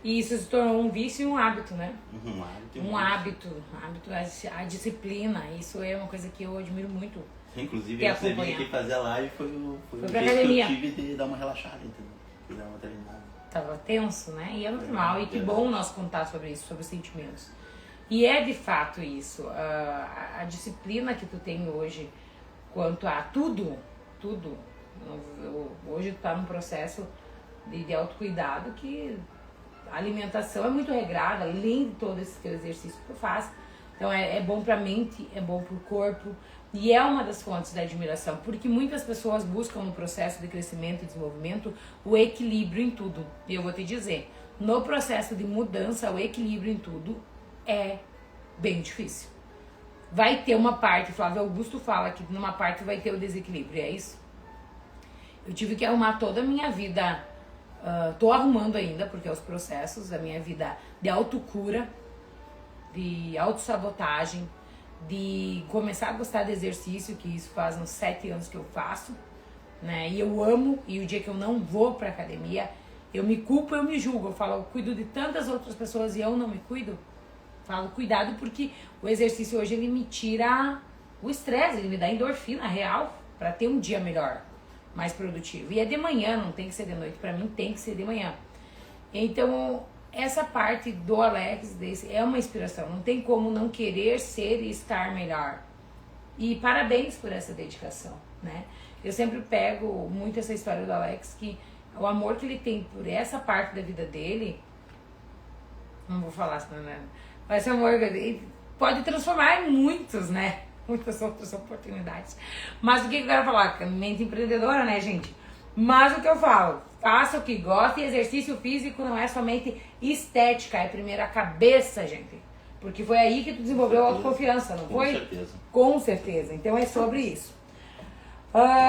E isso se tornou um vício e um hábito, né? Um hábito. Um hábito, a disciplina. Isso é uma coisa que eu admiro muito. Inclusive, antes de vir aqui fazer a live, foi o jeito academia. Que eu tive de dar uma relaxada, entendeu? De dar uma treinada. Tava tenso, né? E é normal. E que bom nós contar sobre isso, sobre os sentimentos. E é de fato isso. A disciplina que tu tem hoje quanto a tudo. Hoje tu tá num processo de autocuidado que a alimentação é muito regrada, além de todo esse teu exercício que tu faz. Então é bom pra mente, é bom pro corpo. E é uma das fontes da admiração, porque muitas pessoas buscam no processo de crescimento e desenvolvimento o equilíbrio em tudo. E eu vou te dizer, no processo de mudança, o equilíbrio em tudo é bem difícil. Vai ter uma parte, Flávio Augusto fala que numa parte vai ter o desequilíbrio, é isso? Eu tive que arrumar toda a minha vida, tô arrumando ainda, porque é os processos da minha vida de autocura, de autossabotagem, de começar a gostar de exercício, que isso faz uns 7 anos que eu faço, né? E eu amo, e o dia que eu não vou pra academia, eu me culpo, eu me julgo. Eu falo, eu cuido de tantas outras pessoas e eu não me cuido. Falo, cuidado, porque o exercício hoje, ele me tira o estresse, ele me dá endorfina real pra ter um dia melhor, mais produtivo. E é de manhã, não tem que ser de noite, pra mim tem que ser de manhã. Então, essa parte do Alex é uma inspiração, não tem como não querer ser e estar melhor. E parabéns por essa dedicação, né? Eu sempre pego muito essa história do Alex, que o amor que ele tem por essa parte da vida dele, não vou falar senão, né? Mas esse amor pode transformar em muitos, né? Muitas outras oportunidades. Mas o que eu quero falar? Mente empreendedora, né, gente? Mas o que eu falo, faça o que gosta, e exercício físico não é somente estética, é primeiro a cabeça, gente. Porque foi aí que tu desenvolveu a autoconfiança, não foi? Com certeza. Com certeza. Então é sobre isso.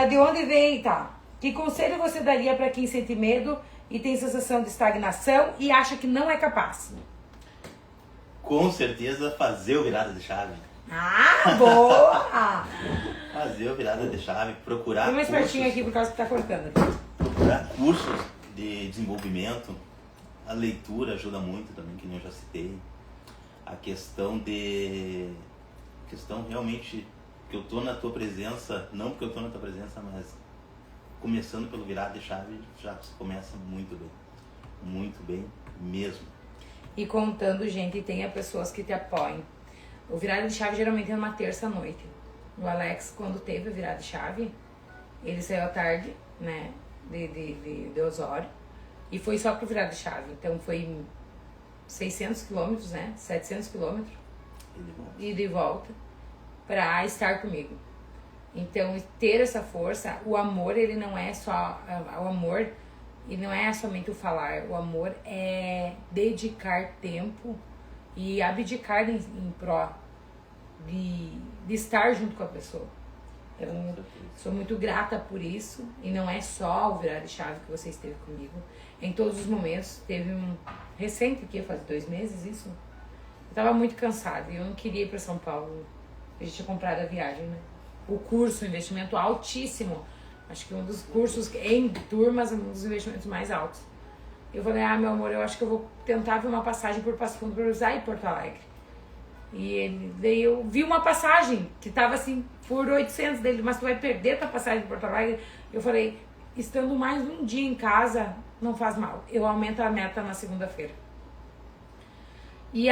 De onde vem, tá? Que conselho você daria para quem sente medo e tem sensação de estagnação e acha que não é capaz? Com certeza, fazer o virada de chave. Ah, boa! Fazer o virada de chave, procurar Tem mais cursos, pertinho aqui por causa que tá cortando. procurar cursos de desenvolvimento. A leitura ajuda muito também, que nem eu já citei. A questão realmente que eu tô na tua presença, não porque eu tô na tua presença, mas começando pelo virada de chave, já começa muito bem mesmo. E contando, gente, tenha pessoas que te apoiem. O virada de chave geralmente é numa terça-noite. O Alex, quando teve o virada de chave, ele saiu à tarde, né, de Osório, E foi só pro virar de chave. Então foi 600 quilômetros, né? 700 quilômetros. E de volta. Pra estar comigo. Então, ter essa força, o amor, ele não é só... O amor, ele não é somente o falar. O amor é dedicar tempo e abdicar em pró de estar junto com a pessoa. Eu sou muito grata por isso. E não é só o virar de chave que você esteve comigo. Em todos os momentos. Teve um recente aqui, faz 2 meses isso. Eu tava muito cansada e eu não queria ir para São Paulo. A gente tinha comprado a viagem, né? O curso, investimento altíssimo. Acho que um dos cursos em turmas, um dos investimentos mais altos. Eu falei, meu amor, eu acho que eu vou tentar ver uma passagem por Passo Fundo para usar em Porto Alegre. Daí eu vi uma passagem que tava assim, por 800 dele, mas tu vai perder tua passagem de Porto Alegre. Eu falei, estando mais um dia em casa, não faz mal. Eu aumento a meta na segunda-feira. E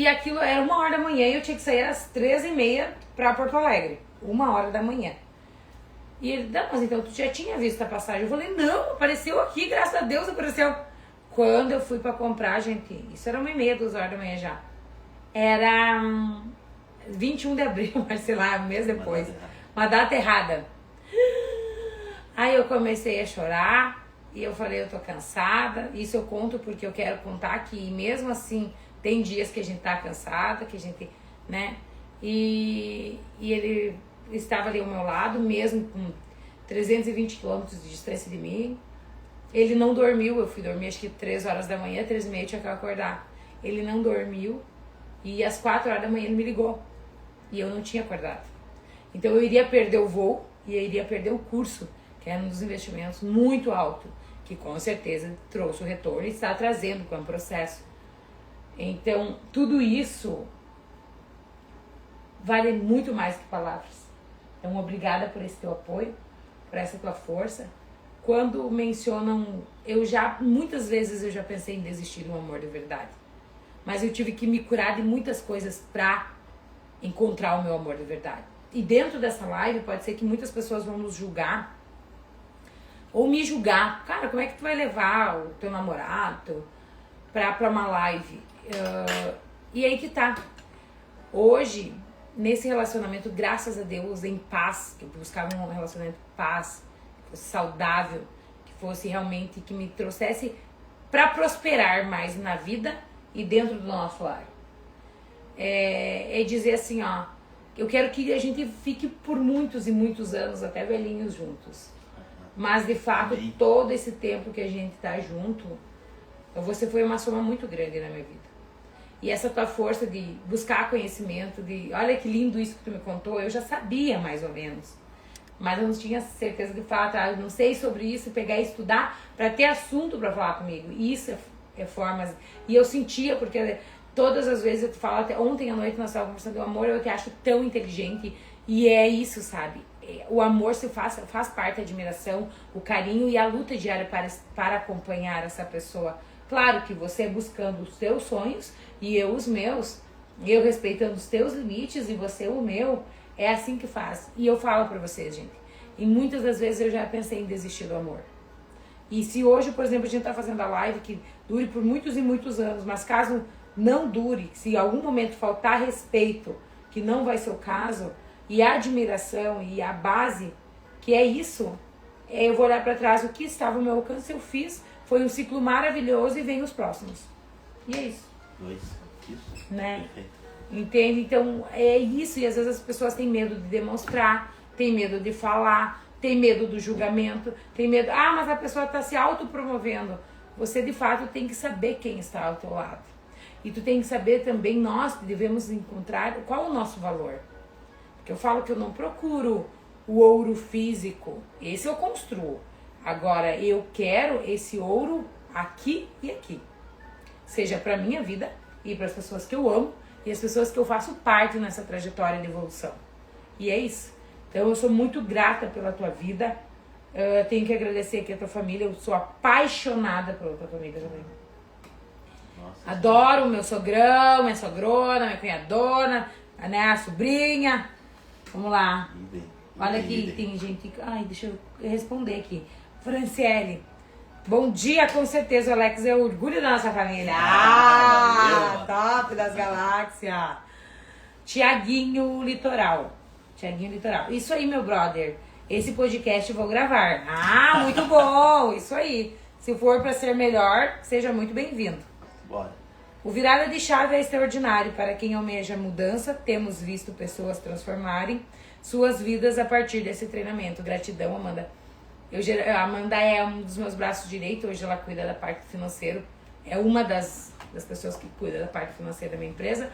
aquilo era 1h da manhã e eu tinha que sair às 13h30 pra Porto Alegre. 1h da manhã. E ele, não, mas então tu já tinha visto a passagem? Eu falei, não, apareceu aqui, graças a Deus apareceu. Quando eu fui pra comprar, gente, isso era 1h30, 2h da manhã já. Era 21 de abril, mas sei lá, um mês depois. Uma data errada. Aí eu comecei a chorar e eu falei, eu tô cansada. Isso eu conto porque eu quero contar que mesmo assim tem dias que a gente tá cansada, que a gente, né? E ele estava ali ao meu lado, mesmo com 320 quilômetros de distância de mim. Ele não dormiu, eu fui dormir acho que 3h da manhã, 3h30 eu tinha que acordar. Ele não dormiu. E às 4h da manhã ele me ligou. E eu não tinha acordado. Então eu iria perder o voo e eu iria perder o curso, que era um dos investimentos muito alto, que com certeza trouxe o retorno e está trazendo com o processo. Então, tudo isso vale muito mais que palavras. Então, obrigada por esse teu apoio, por essa tua força. Quando mencionam, muitas vezes eu já pensei em desistir do amor de verdade. Mas eu tive que me curar de muitas coisas pra encontrar o meu amor de verdade. E dentro dessa live pode ser que muitas pessoas vão nos julgar ou me julgar. Cara, como é que tu vai levar o teu namorado pra uma live? E aí que tá. Hoje, nesse relacionamento, graças a Deus, em paz, que eu buscava um relacionamento em paz, que fosse saudável, que fosse realmente, que me trouxesse pra prosperar mais na vida e dentro do nosso lar. É dizer assim, ó, eu quero que a gente fique por muitos e muitos anos, até velhinhos juntos. Mas, de fato, todo esse tempo que a gente tá junto, você foi uma soma muito grande na minha vida. E essa tua força de buscar conhecimento, olha que lindo isso que tu me contou, eu já sabia mais ou menos. Mas eu não tinha certeza de fato, eu não sei sobre isso, pegar e estudar para ter assunto para falar comigo. Isso é formas. E eu sentia, porque todas as vezes eu te falo, até ontem à noite nós estávamos conversando do amor, eu te acho tão inteligente. E é isso, sabe? O amor faz parte da admiração, o carinho e a luta diária para acompanhar essa pessoa. Claro que você buscando os teus sonhos e eu os meus, eu respeitando os teus limites e você o meu, é assim que faz. E eu falo pra vocês, gente, e muitas das vezes eu já pensei em desistir do amor. E se hoje, por exemplo, a gente tá fazendo a live que dure por muitos e muitos anos, mas caso não dure, se em algum momento faltar respeito, que não vai ser o caso, e a admiração e a base, que é isso, eu vou olhar para trás, o que estava ao meu alcance eu fiz, foi um ciclo maravilhoso e vem os próximos. E é isso. Isso. Né? Perfeito. Entende? Então é isso, e às vezes as pessoas têm medo de demonstrar, têm medo de falar, têm medo do julgamento, têm medo, mas a pessoa está se autopromovendo. Você de fato tem que saber quem está ao teu lado. E tu tem que saber também, nós devemos encontrar qual é o nosso valor. Porque eu falo que eu não procuro o ouro físico, esse eu construo. Agora eu quero esse ouro aqui e aqui. Seja para minha vida e para as pessoas que eu amo e as pessoas que eu faço parte nessa trajetória de evolução. E é isso. Então eu sou muito grata pela tua vida. Eu tenho que agradecer aqui a tua família. Eu sou apaixonada pela tua família também. Nossa, adoro o meu sogrão, minha sogrona, minha cunhadona, né, a sobrinha. Vamos lá. Olha aqui, tem gente... Ai, deixa eu responder aqui. Franciele, Bom dia, com certeza, o Alex é o orgulho da nossa família. Top das galáxias. Tiaguinho Litoral. Isso aí, meu brother. Esse podcast eu vou gravar. Muito bom. Isso aí. Se for para ser melhor, seja muito bem-vindo. Bora. O virada de chave é extraordinário. Para quem almeja mudança, temos visto pessoas transformarem suas vidas a partir desse treinamento. Gratidão, Amanda. A Amanda é um dos meus braços direitos. Hoje ela cuida da parte financeira. É uma das pessoas que cuida da parte financeira da minha empresa.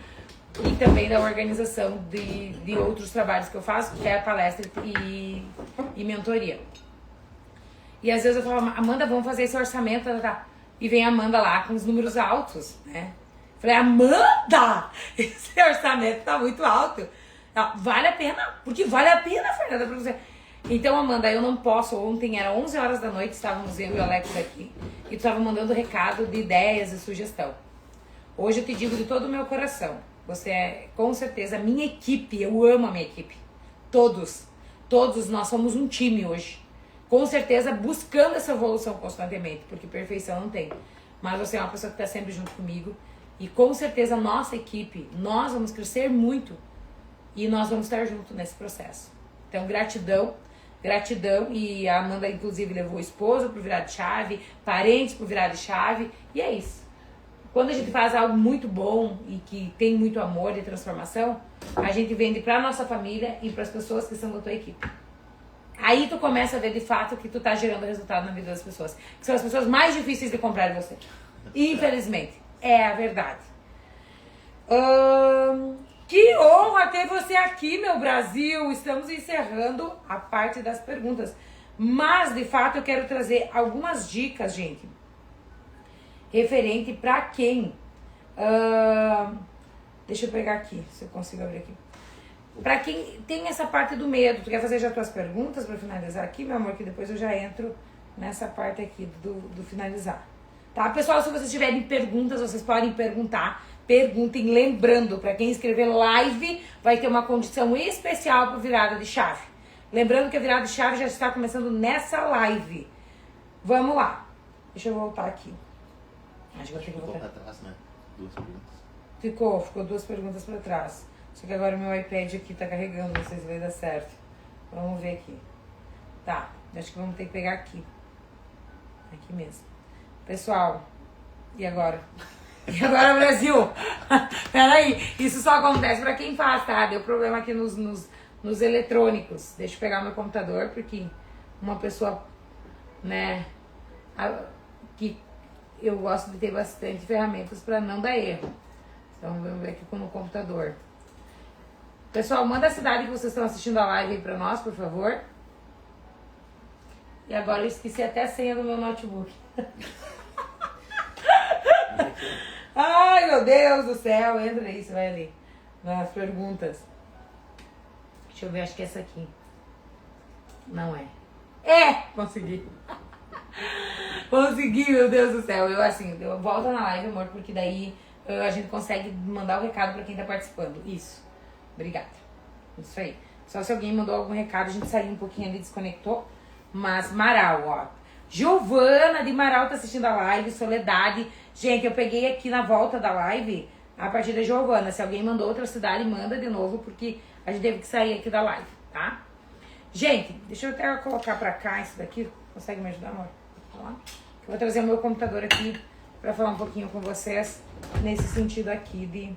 E também da organização de outros trabalhos que eu faço, que é a palestra e mentoria. E às vezes eu falo, Amanda, vamos fazer esse orçamento, tá? E vem a Amanda lá com os números altos, né? Falei, Amanda, esse orçamento tá muito alto. Ela, vale a pena? Porque vale a pena, Fernanda, pra você. Então, Amanda, eu não posso. Ontem era 11 horas da noite, estávamos eu e o Alex aqui, e tu estava mandando recado de ideias e sugestão. Hoje eu te digo de todo o meu coração, você é, com certeza, a minha equipe, eu amo a minha equipe. Todos nós somos um time hoje. Com certeza, buscando essa evolução constantemente, porque perfeição não tem. Mas você é uma pessoa que está sempre junto comigo, e com certeza a nossa equipe, nós vamos crescer muito, e nós vamos estar juntos nesse processo. Então, gratidão, e a Amanda, inclusive, levou o esposo pro virado de chave, parentes pro virado de chave, e é isso. Quando a gente faz algo muito bom e que tem muito amor e transformação, a gente vende pra nossa família e pras pessoas que são da tua equipe. Aí tu começa a ver de fato que tu tá gerando resultado na vida das pessoas, que são as pessoas mais difíceis de comprar de você. Infelizmente, é a verdade. Que honra ter você aqui, meu Brasil! Estamos encerrando a parte das perguntas. Mas, de fato, eu quero trazer algumas dicas, gente, referente pra quem... deixa eu pegar aqui, se eu consigo abrir aqui. Pra quem tem essa parte do medo. Tu quer fazer já tuas perguntas pra finalizar aqui, meu amor? Que depois eu já entro nessa parte aqui do finalizar. Tá, pessoal? Se vocês tiverem perguntas, vocês podem perguntar. Perguntem, lembrando, para quem escrever live, vai ter uma condição especial para virada de chave. Lembrando que a virada de chave já está começando nessa live. Vamos lá. Deixa eu voltar aqui. Acho que eu tenho que voltar. Ficou para trás, né? 2 perguntas. Ficou 2 perguntas para trás. Só que agora o meu iPad aqui tá carregando, não sei se vai dar certo. Vamos ver aqui. Tá, acho que vamos ter que pegar aqui. Aqui mesmo. Pessoal, e agora? E agora, Brasil? Peraí, isso só acontece pra quem faz, tá? Deu problema aqui nos eletrônicos. Deixa eu pegar meu computador, porque uma pessoa, né, que eu gosto de ter bastante ferramentas pra não dar erro. Então, vamos ver aqui no computador. Pessoal, manda a cidade que vocês estão assistindo a live aí pra nós, por favor. E agora eu esqueci até a senha do meu notebook. Ai, meu Deus do céu. Entra aí, você vai ali. Nas perguntas. Deixa eu ver, acho que é essa aqui. Não é. Consegui. Consegui, meu Deus do céu. Eu volto na live, amor, porque daí a gente consegue mandar o recado pra quem tá participando. Isso. Obrigada. Isso aí. Só se alguém mandou algum recado, a gente saiu um pouquinho ali, desconectou. Mas Marau, ó. Giovana de Marau tá assistindo a live. Soledade. Gente, eu peguei aqui na volta da live a partir da Giovana. Se alguém mandou outra cidade, manda de novo, porque a gente teve que sair aqui da live, tá? Gente, deixa eu até colocar pra cá isso daqui. Consegue me ajudar, amor? Eu vou trazer o meu computador aqui pra falar um pouquinho com vocês nesse sentido aqui de...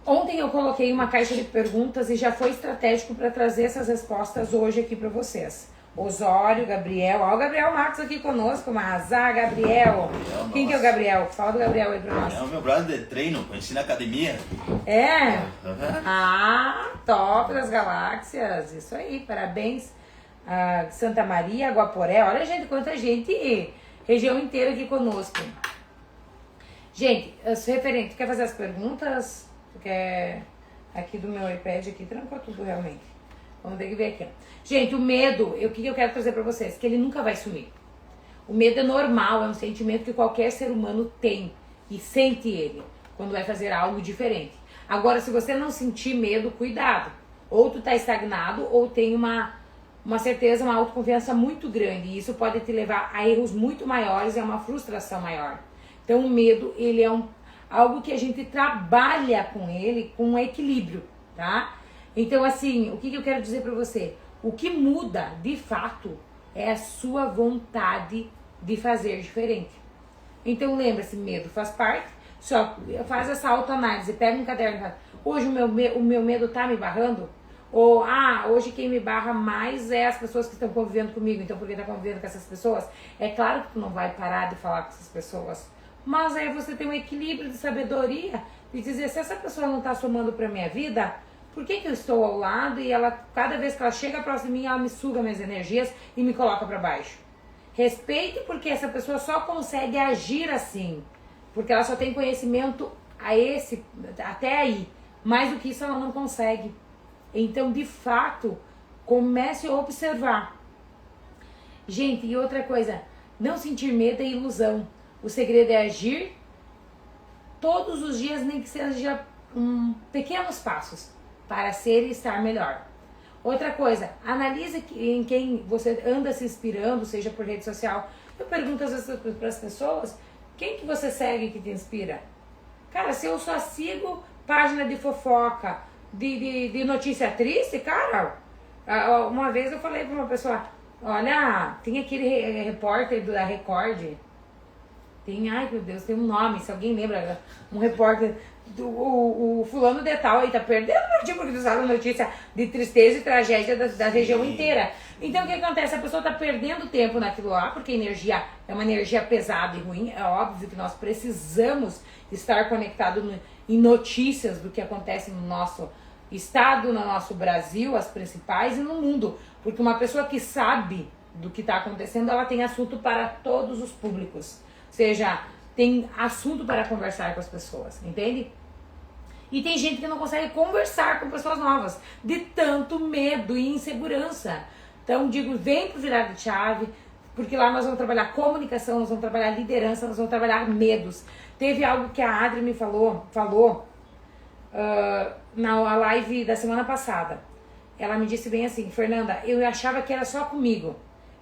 Ontem eu coloquei uma caixa de perguntas e já foi estratégico para trazer essas respostas hoje aqui para vocês. Osório, Gabriel, ó, o Gabriel Marcos aqui conosco, mas Gabriel. Quem que é o Gabriel? Fala do Gabriel aí pra nós. É o meu brother de treino, conheci na academia. É? Top das galáxias, isso aí, parabéns. Santa Maria, Guaporé, olha gente, quanta gente, região inteira aqui conosco. Gente, referente, quer fazer as perguntas? Tu quer... Aqui do meu iPad, aqui, trancou tudo realmente. Vamos ter que ver aqui, ó. Gente, o medo, o que eu quero trazer pra vocês? Que ele nunca vai sumir. O medo é normal, é um sentimento que qualquer ser humano tem e sente ele quando vai fazer algo diferente. Agora, se você não sentir medo, cuidado. Ou tu tá estagnado ou tem uma uma certeza, uma autoconfiança muito grande. E isso pode te levar a erros muito maiores e a uma frustração maior. Então o medo, ele é algo que a gente trabalha com ele com um equilíbrio, tá? Então assim, o que eu quero dizer pra você? O que muda, de fato, é a sua vontade de fazer diferente. Então lembra-se, medo faz parte, só faz essa autoanálise, pega um caderno e fala, hoje o meu medo tá me barrando? Ou, hoje quem me barra mais é as pessoas que estão convivendo comigo, então por que tá convivendo com essas pessoas? É claro que tu não vai parar de falar com essas pessoas, mas aí você tem um equilíbrio de sabedoria de dizer, se essa pessoa não tá somando pra minha vida, por que eu estou ao lado e ela, cada vez que ela chega próximo de mim, ela me suga minhas energias e me coloca pra baixo? Respeite, porque essa pessoa só consegue agir assim, porque ela só tem conhecimento até aí, mais do que isso ela não consegue. Então, de fato, comece a observar. Gente, e outra coisa, não sentir medo é ilusão. O segredo é agir todos os dias, nem que seja pequenos passos, para ser e estar melhor. Outra coisa, analise em quem você anda se inspirando, seja por rede social. Eu pergunto às vezes para as pessoas, quem que você segue que te inspira? Cara, se eu só sigo página de fofoca, de notícia triste, cara, uma vez eu falei para uma pessoa, olha, tem aquele repórter da Record, ai meu Deus, tem um nome, se alguém lembra, um repórter, o fulano de tal aí tá perdendo o dia porque tu sabe notícia de tristeza e tragédia da região inteira. Então o que acontece? A pessoa tá perdendo tempo naquilo lá, porque a energia é uma energia pesada e ruim. É óbvio que nós precisamos estar conectados em notícias do que acontece no nosso estado, no nosso Brasil, as principais e no mundo. Porque uma pessoa que sabe do que está acontecendo, ela tem assunto para todos os públicos. Ou seja, tem assunto para conversar com as pessoas, entende? E tem gente que não consegue conversar com pessoas novas, de tanto medo e insegurança. Então, digo, vem pro Virada de Chave, porque lá nós vamos trabalhar comunicação, nós vamos trabalhar liderança, nós vamos trabalhar medos. Teve algo que a Adri me falou na live da semana passada. Ela me disse bem assim, Fernanda, eu achava que era só comigo,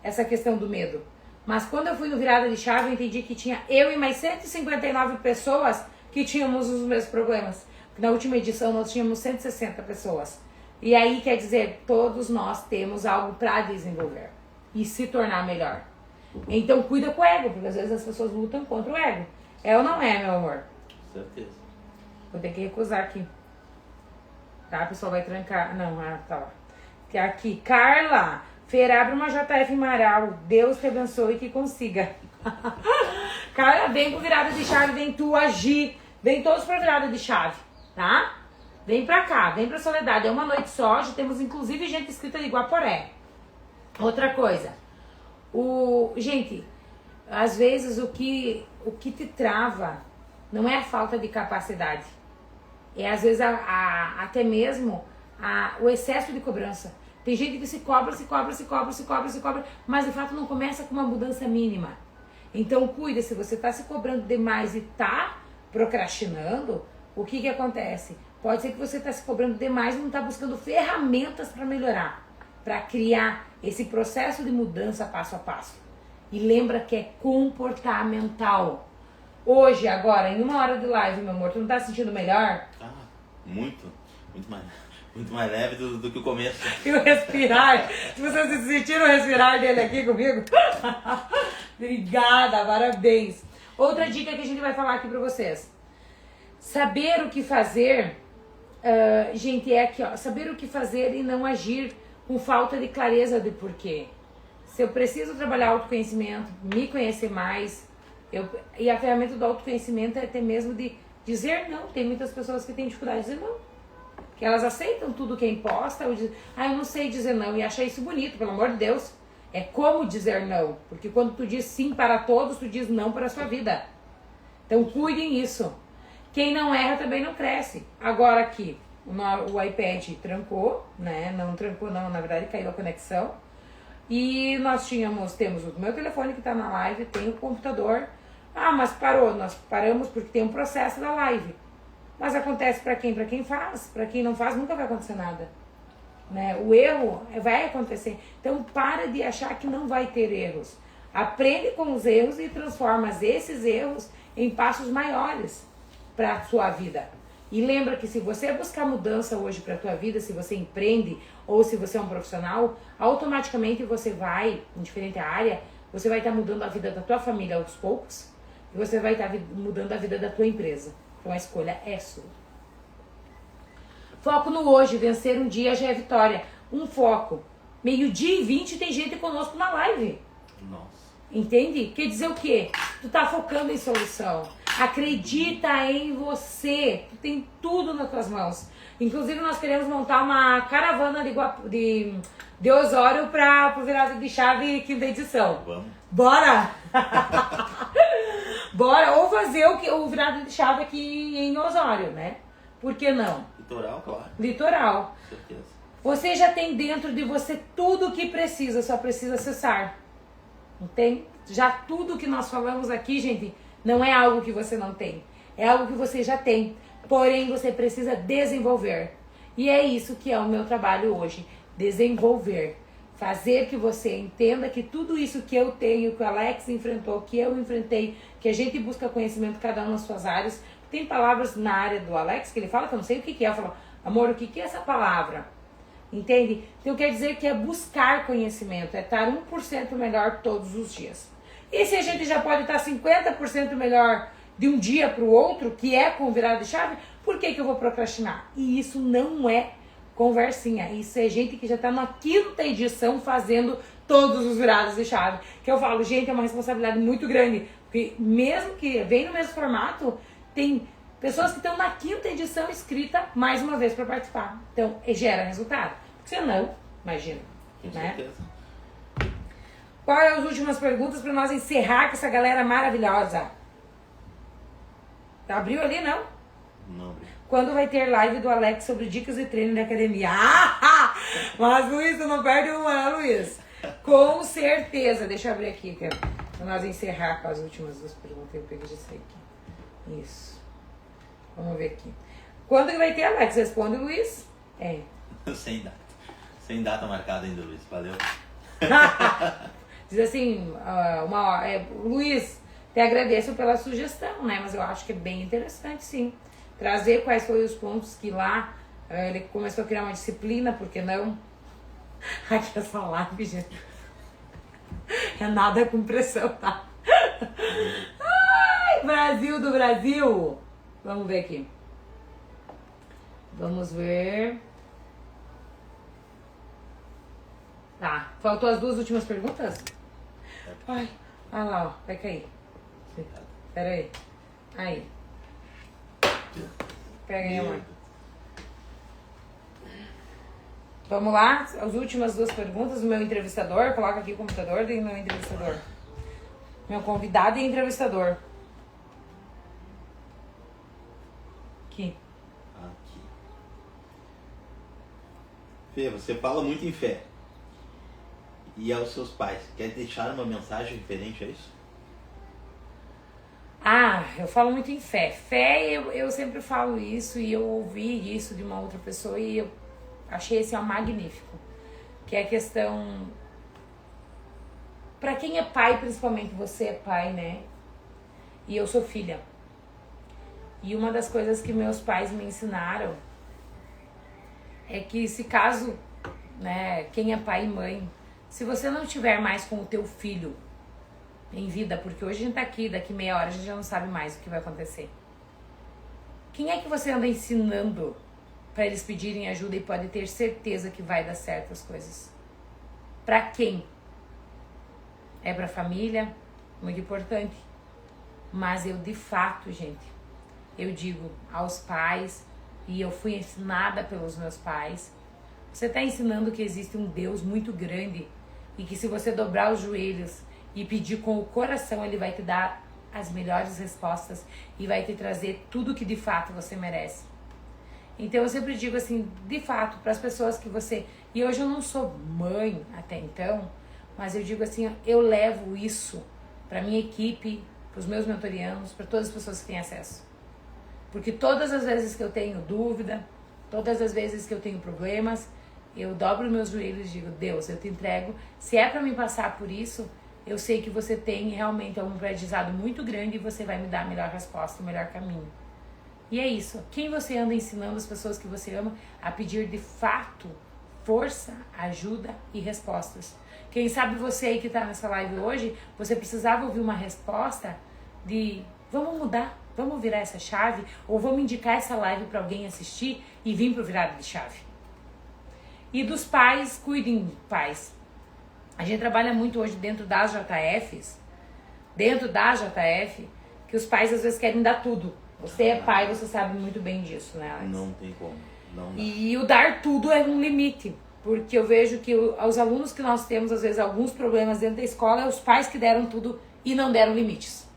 essa questão do medo. Mas quando eu fui no Virada de Chave, eu entendi que tinha eu e mais 159 pessoas que tínhamos os mesmos problemas. Na última edição nós tínhamos 160 pessoas. E aí quer dizer, todos nós temos algo para desenvolver e se tornar melhor. Então cuida com o ego, porque às vezes as pessoas lutam contra o ego. É ou não é, meu amor? Com certeza. Vou ter que recusar aqui. Tá, a pessoa vai trancar. Não, tá lá. Que aqui, Carla, Fer, abre uma JF Amaral. Deus te abençoe e que consiga. Carla, vem pro Virada de Chave, vem tu agir. Vem todos pra Virada de Chave, tá? Vem pra cá, vem pra Soledade. É uma noite só, já temos inclusive gente inscrita de Guaporé. Outra coisa. Gente, às vezes o que te trava não é a falta de capacidade. É às vezes até mesmo o excesso de cobrança. Tem gente que se cobra, mas de fato não começa com uma mudança mínima. Então cuida, se você está se cobrando demais e está procrastinando, o que acontece? Pode ser que você está se cobrando demais e não está buscando ferramentas para melhorar, para criar esse processo de mudança passo a passo. E lembra que é comportamental. Hoje, agora, em 1 hora de live, meu amor, tu não tá se sentindo melhor? Muito mais leve do que o começo. E o respirar, se vocês sentiram o respirar dele aqui comigo? Obrigada, parabéns. Outra dica que a gente vai falar aqui pra vocês. Saber o que fazer, gente, é aqui, ó, saber o que fazer e não agir com falta de clareza de porquê. Se eu preciso trabalhar autoconhecimento, me conhecer mais, e a ferramenta do autoconhecimento é até mesmo de dizer não. Tem muitas pessoas que têm dificuldade de dizer não, que elas aceitam tudo que é imposta, ou dizem, eu não sei dizer não, e acham isso bonito, pelo amor de Deus. É como dizer não, porque quando tu diz sim para todos, tu diz não para a sua vida. Então cuidem isso. Quem não erra também não cresce. Agora aqui, o iPad trancou, né? Não trancou não, na verdade caiu a conexão. E nós temos o meu telefone que está na live, tem o computador. Mas parou, nós paramos porque tem um processo da live. Mas acontece para quem? Para quem faz. Para quem não faz, nunca vai acontecer nada. né? O erro vai acontecer. Então para de achar que não vai ter erros. Aprende com os erros e transforma esses erros em passos maiores para a sua vida. E lembra que se você buscar mudança hoje para a tua vida, se você empreende ou se você é um profissional, automaticamente você vai, em diferente área, você vai estar mudando a vida da tua família aos poucos e você vai estar mudando a vida da tua empresa. Então a escolha é sua. Foco no hoje, vencer um dia já é vitória. Um foco. 12h20 tem gente conosco na live. Nossa. Entende? Quer dizer o quê? Tu tá focando em solução. Acredita em você. Tu tem tudo nas tuas mãos. Inclusive nós queremos montar uma caravana de Osório para o virada de chave quinta edição. Vamos. Bora! Bora! Ou fazer o virada de chave aqui em Osório, né? Por que não? Litoral, claro. Litoral. Com certeza. Você já tem dentro de você tudo o que precisa, só precisa acessar. Não tem? Já tudo que nós falamos aqui, gente, não é algo que você não tem. É algo que você já tem. Porém, você precisa desenvolver. E é isso que é o meu trabalho hoje. Desenvolver. Fazer que você entenda que tudo isso que eu tenho, que o Alex enfrentou, que eu enfrentei, que a gente busca conhecimento cada um nas suas áreas. Tem palavras na área do Alex que ele fala que eu não sei o que é. Eu falo, amor, o que é essa palavra? Entende? Então quer dizer que é buscar conhecimento, é estar 1% melhor todos os dias. E se a gente já pode estar 50% melhor de um dia para o outro, que é com virada de chave, por que eu vou procrastinar? E isso não é conversinha, isso é gente que já está na 5ª edição fazendo todos os virados de chave. Que eu falo, gente, é uma responsabilidade muito grande, porque mesmo que vem no mesmo formato, tem pessoas que estão na 5ª edição inscrita mais uma vez para participar. Então, gera resultado. Porque senão, imagina. Com Né? certeza. Quais são as últimas perguntas para nós encerrar com essa galera maravilhosa? Abriu ali, não? Não. Quando vai ter live do Alex sobre dicas de treino da academia? Ah! Mas, Luiz, tu não perde uma, né, Luiz? Com certeza. Deixa eu abrir aqui, para nós encerrar com as últimas 2 perguntas. Eu peguei isso aqui. Isso. Vamos ver aqui. Quando que vai ter, Alex? Responde, Luiz. É. Sem data. Sem data marcada ainda, Luiz. Valeu. Diz assim, Luiz, te agradeço pela sugestão, né? Mas eu acho que é bem interessante, sim. Trazer quais foram os pontos que lá ele começou a criar uma disciplina, por que não? Aqui essa live, gente. É nada com pressão, tá? Ai, Brasil do Brasil! Vamos ver aqui. Vamos ver. Tá, faltou as 2 últimas perguntas? Ai, olha lá, ó, vai cair. Pera aí. Aí. Pega aí, amor. Vamos lá, as últimas 2 perguntas do meu entrevistador. Coloca aqui o computador do meu entrevistador. Meu convidado e entrevistador. Aqui. Fê, você fala muito em fé. E aos seus pais, quer deixar uma mensagem diferente, é isso? Ah, eu falo muito em fé. Fé, eu sempre falo isso e eu ouvi isso de uma outra pessoa e eu achei esse magnífico. Que é a questão... Pra quem é pai, principalmente você é pai, né? E eu sou filha. E uma das coisas que meus pais me ensinaram é que se caso, né, quem é pai e mãe, se você não estiver mais com o teu filho em vida, porque hoje a gente tá aqui, daqui meia hora a gente já não sabe mais o que vai acontecer. Quem é que você anda ensinando para eles pedirem ajuda e pode ter certeza que vai dar certo as coisas? Para quem? É pra família, muito importante. Mas eu de fato, gente, eu digo aos pais, e eu fui ensinada pelos meus pais, você tá ensinando que existe um Deus muito grande e que se você dobrar os joelhos e pedir com o coração, Ele vai te dar as melhores respostas e vai te trazer tudo que de fato você merece. Então eu sempre digo assim, de fato, para as pessoas que você... E hoje eu não sou mãe até então, mas eu digo assim, eu levo isso para minha equipe, para os meus mentorianos, para todas as pessoas que têm acesso. Porque todas as vezes que eu tenho dúvida, todas as vezes que eu tenho problemas, eu dobro meus joelhos e digo, Deus, eu te entrego. Se é para me passar por isso, eu sei que você tem realmente um aprendizado muito grande e você vai me dar a melhor resposta, o melhor caminho. E é isso. Quem você anda ensinando as pessoas que você ama a pedir de fato força, ajuda e respostas. Quem sabe você aí que está nessa live hoje, você precisava ouvir uma resposta de vamos mudar, vamos virar essa chave, ou vamos indicar essa live para alguém assistir e vir para o virado de chave. E dos pais, cuidem, pais. A gente trabalha muito hoje dentro das JFs, que os pais às vezes querem dar tudo. Você é pai, você sabe muito bem disso, né, Alex? Não tem como. Não dá. E o dar tudo é um limite. Porque eu vejo que os alunos que nós temos, às vezes, alguns problemas dentro da escola, é os pais que deram tudo e não deram limites.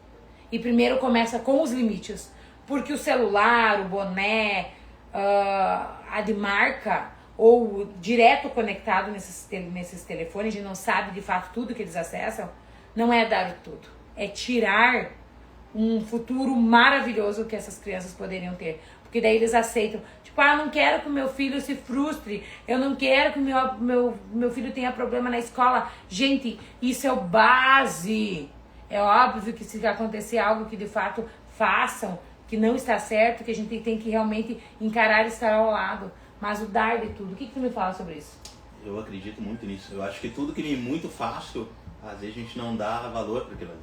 E primeiro começa com os limites. Porque o celular, o boné, a de marca, ou direto conectado nesses telefones, a gente não sabe de fato tudo que eles acessam, não é dar tudo. É tirar um futuro maravilhoso que essas crianças poderiam ter. Porque daí eles aceitam. Tipo, não quero que o meu filho se frustre. Eu não quero que o meu filho tenha problema na escola. Gente, isso é o base. É óbvio que se acontecer algo que de fato façam, que não está certo, que a gente tem que realmente encarar e estar ao lado. Mas o dar de tudo. O que tu me fala sobre isso? Eu acredito muito nisso. Eu acho que tudo que vem muito fácil, às vezes a gente não dá valor para aquilo ali.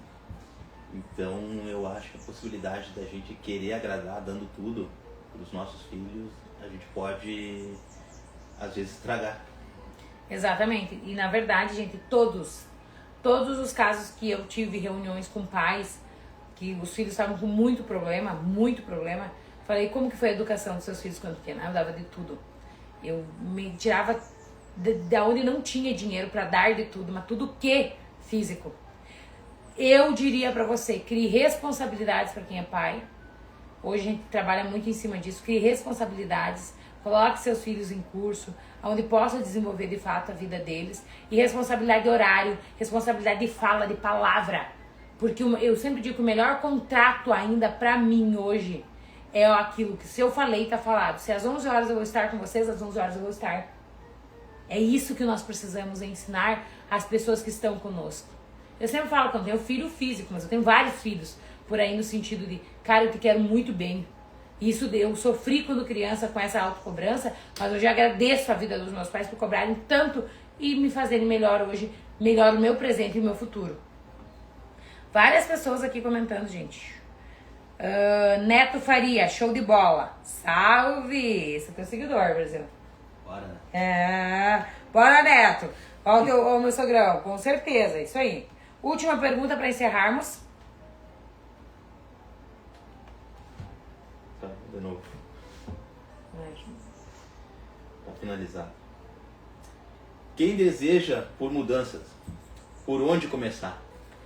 Então eu acho que a possibilidade da gente querer agradar dando tudo para os nossos filhos, a gente pode às vezes estragar. Exatamente. E na verdade, gente, todos os casos que eu tive reuniões com pais, que os filhos estavam com muito problema, falei, como que foi a educação dos seus filhos quando pequena? Eu dava de tudo. Eu me tirava de onde não tinha dinheiro para dar de tudo, mas tudo que físico. Eu diria pra você, crie responsabilidades para quem é pai. Hoje a gente trabalha muito em cima disso. Crie responsabilidades, coloque seus filhos em curso, onde possa desenvolver de fato a vida deles. E responsabilidade de horário, responsabilidade de fala, de palavra. Porque eu sempre digo que o melhor contrato ainda pra mim hoje é aquilo que se eu falei, tá falado. Se às 11 horas eu vou estar com vocês, às 11 horas eu vou estar. É isso que nós precisamos ensinar às pessoas que estão conosco. Eu sempre falo que eu não tenho filho físico, mas eu tenho vários filhos por aí no sentido de, cara, eu te quero muito bem. Isso eu sofri quando criança com essa autocobrança, mas eu já agradeço a vida dos meus pais por cobrarem tanto e me fazerem melhor hoje, melhor o meu presente e o meu futuro. Várias pessoas aqui comentando, gente. Neto Faria, show de bola. Salve! Esse é teu seguidor, Brasil. Bora, né? Bora, Neto. Olha o meu sogrão, com certeza, isso aí. Última pergunta para encerrarmos. Tá, de novo. Para finalizar. Quem deseja por mudanças, por onde começar?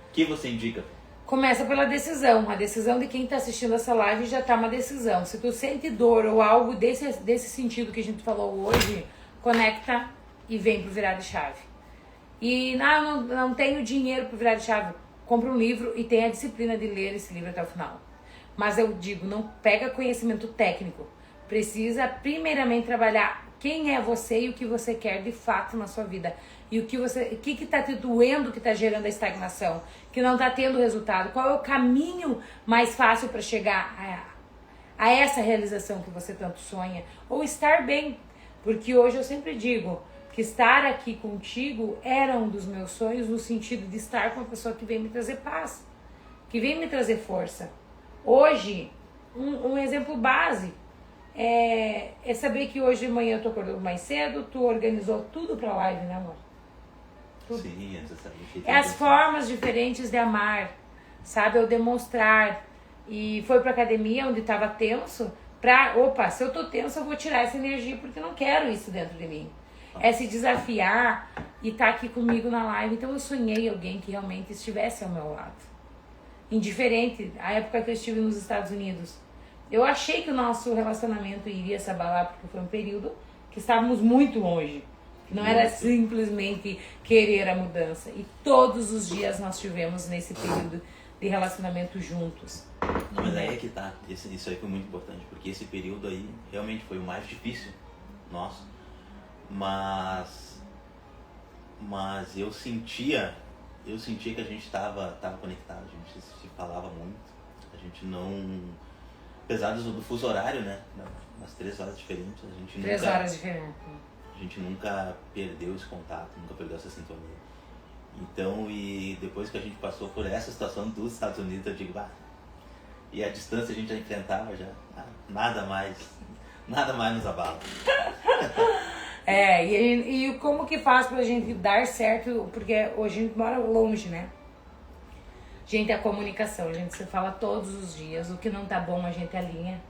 O que você indica? Começa pela decisão. A decisão de quem está assistindo essa live já está uma decisão. Se tu sente dor ou algo desse sentido que a gente falou hoje, conecta e vem pro virar de chave. E não tenho dinheiro para virar de chave. Compra um livro e tenha a disciplina de ler esse livro até o final. Mas eu digo, não pega conhecimento técnico. Precisa primeiramente trabalhar quem é você e o que você quer de fato na sua vida. E o que está te doendo, que está gerando a estagnação, que não está tendo resultado. Qual é o caminho mais fácil para chegar a essa realização que você tanto sonha? Ou estar bem. Porque hoje eu sempre digo que estar aqui contigo era um dos meus sonhos, no sentido de estar com uma pessoa que vem me trazer paz, que vem me trazer força. Hoje, um exemplo base é saber que hoje de manhã eu tô acordando mais cedo, tu organizou tudo pra live, né, amor? Tudo. Sim, exatamente. É as formas diferentes de amar, sabe? Eu demonstrar. E foi pra academia onde tava tenso, se eu tô tenso eu vou tirar essa energia porque eu não quero isso dentro de mim. É se desafiar e estar aqui comigo na live. Então eu sonhei alguém que realmente estivesse ao meu lado. Indiferente, a época que eu estive nos Estados Unidos, eu achei que o nosso relacionamento iria se abalar porque foi um período que estávamos muito longe. Não era simplesmente querer a mudança. E todos os dias nós tivemos nesse período de relacionamento juntos. Não, mas aí é que tá. Isso aí foi muito importante, porque esse período aí realmente foi o mais difícil nosso. Mas eu sentia que a gente tava conectado, a gente se falava muito, a gente não, apesar do fuso horário, né, nas 3 horas diferentes, a gente 3 horas diferentes. A gente nunca perdeu esse contato, nunca perdeu essa sintonia. Então, e depois que a gente passou por essa situação dos Estados Unidos, eu digo, e a distância a gente já enfrentava já, nada mais nos abala. E como que faz pra gente dar certo, porque hoje a gente mora longe, né? Gente, a comunicação, a gente se fala todos os dias, o que não tá bom a gente alinha.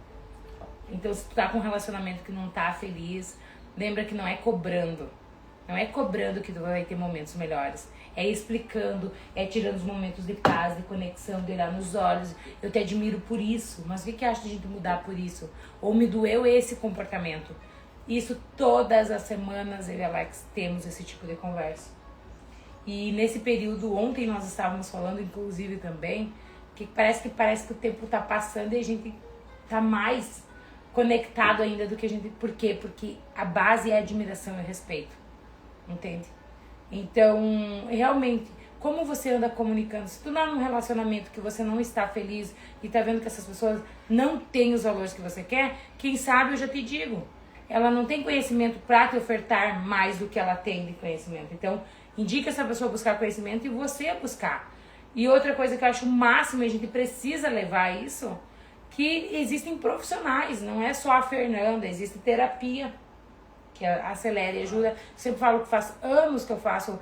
Então, se tu tá com um relacionamento que não tá feliz, lembra que não é cobrando. Não é cobrando que tu vai ter momentos melhores. É explicando, é tirando os momentos de paz, de conexão, de olhar nos olhos. Eu te admiro por isso, mas o que acha de a gente mudar por isso? Ou me doeu esse comportamento? Isso todas as semanas eu e Alex temos esse tipo de conversa. E nesse período, ontem nós estávamos falando, inclusive também, que parece que o tempo tá passando e a gente tá mais conectado ainda do que a gente... Por quê? Porque a base é a admiração e respeito. Entende? Então, realmente, como você anda comunicando? Se tu não é num relacionamento que você não está feliz e tá vendo que essas pessoas não têm os valores que você quer, quem sabe eu já te digo, ela não tem conhecimento para te ofertar mais do que ela tem de conhecimento. Então, indica essa pessoa a buscar conhecimento e você a buscar. E outra coisa que eu acho o máximo, e a gente precisa levar isso, que existem profissionais, não é só a Fernanda, existe terapia, que acelera e ajuda. Eu sempre falo que faz anos que eu faço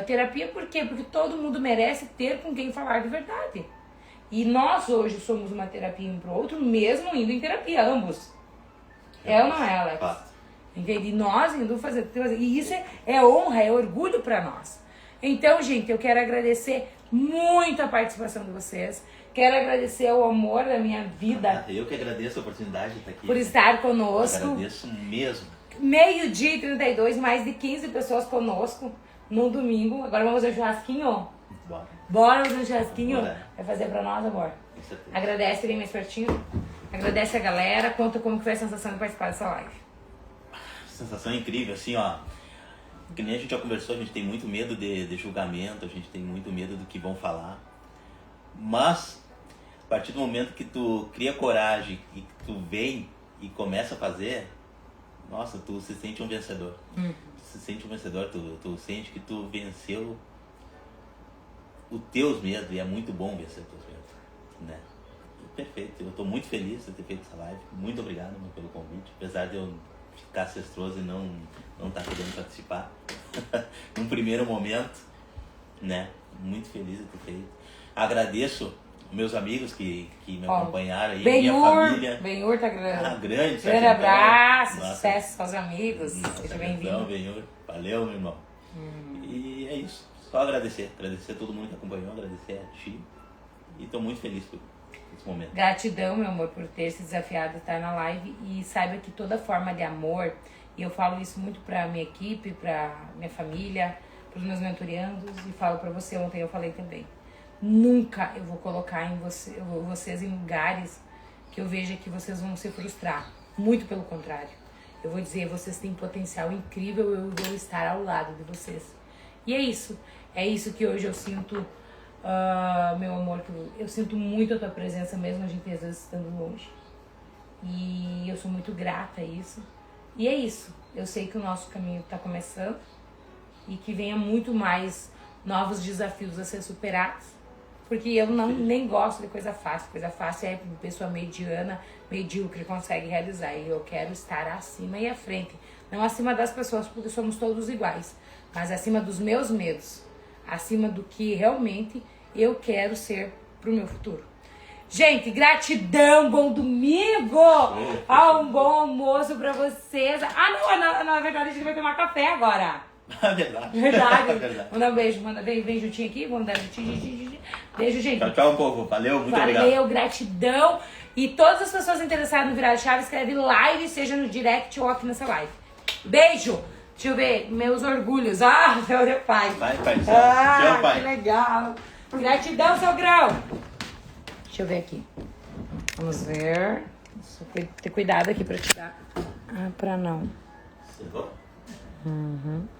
terapia, por quê? Porque todo mundo merece ter com quem falar de verdade. E nós hoje somos uma terapia um pro outro, mesmo indo em terapia, ambos. É ou não é, Alex? Entende? E nós indo fazer. E isso é honra, é orgulho pra nós. Então, gente, eu quero agradecer muito a participação de vocês. Quero agradecer o amor da minha vida. Eu que agradeço a oportunidade de estar aqui. Por estar conosco. Agradeço mesmo. 12h32, mais de 15 pessoas conosco no domingo. Agora vamos fazer um churrasquinho? Bora fazer um churrasquinho? Bora. Vai fazer pra nós, amor? Com certeza. Agradece, vem mais pertinho. Agradece a galera. Conta como que foi a sensação de participar dessa live. Sensação incrível, assim, ó. Que nem a gente já conversou, a gente tem muito medo de julgamento, a gente tem muito medo do que vão falar. Mas, a partir do momento que tu cria coragem e que tu vem e começa a fazer, nossa, tu se sente um vencedor. Tu se sente um vencedor, tu sente que tu venceu os teus medos, e é muito bom vencer os teus medos, né? Perfeito, eu tô muito feliz de ter feito essa live. Muito obrigado, meu, pelo convite, apesar de eu ficar cestroso e não tá podendo participar num primeiro momento, né? Muito feliz de ter feito. Agradeço meus amigos que me acompanharam aí, minha família. Benhur tá grande. Grande abraço, sucesso aos amigos. Seja bem-vindo. Benhur, valeu, meu irmão. E é isso, só agradecer a todo mundo que acompanhou, agradecer a ti, e tô muito feliz por esse momento. Gratidão, meu amor, por ter se desafiado a estar na live, e saiba que toda forma de amor, e eu falo isso muito pra minha equipe, pra minha família, pros meus mentoreandos, e falo pra você, ontem eu falei também, nunca eu vou colocar vocês em lugares que eu veja que vocês vão se frustrar, muito pelo contrário, eu vou dizer, vocês têm potencial incrível, eu vou estar ao lado de vocês, e é isso que hoje eu sinto. Meu amor, eu sinto muito a tua presença, mesmo a gente às vezes estando longe. E eu sou muito grata a isso. E é isso. Eu sei que o nosso caminho está começando e que venha muito mais novos desafios a ser superados. Porque eu nem gosto de coisa fácil. Coisa fácil é pessoa mediana, medíocre, consegue realizar. E eu quero estar acima e à frente. Não acima das pessoas, porque somos todos iguais. Mas acima dos meus medos. Acima do que realmente eu quero ser pro meu futuro. Gente, gratidão, bom domingo! Um bom almoço pra vocês. Não, na verdade a gente vai tomar café agora. Verdade. Manda um beijo, vem juntinho aqui, vamos dar juntinho. Beijo, gente. Tchau, povo. Valeu, muito obrigado. Valeu, gratidão. E todas as pessoas interessadas no Virar Chave, escreve live, seja no direct ou aqui nessa live. Beijo! Deixa eu ver, meus orgulhos. Meu pai. Vai, pai. Tchau, pai. Que legal. Gratidão, sogrão. Deixa eu ver aqui. Vamos ver. Só ter cuidado aqui pra tirar. Pra não. Cerrou? Uhum.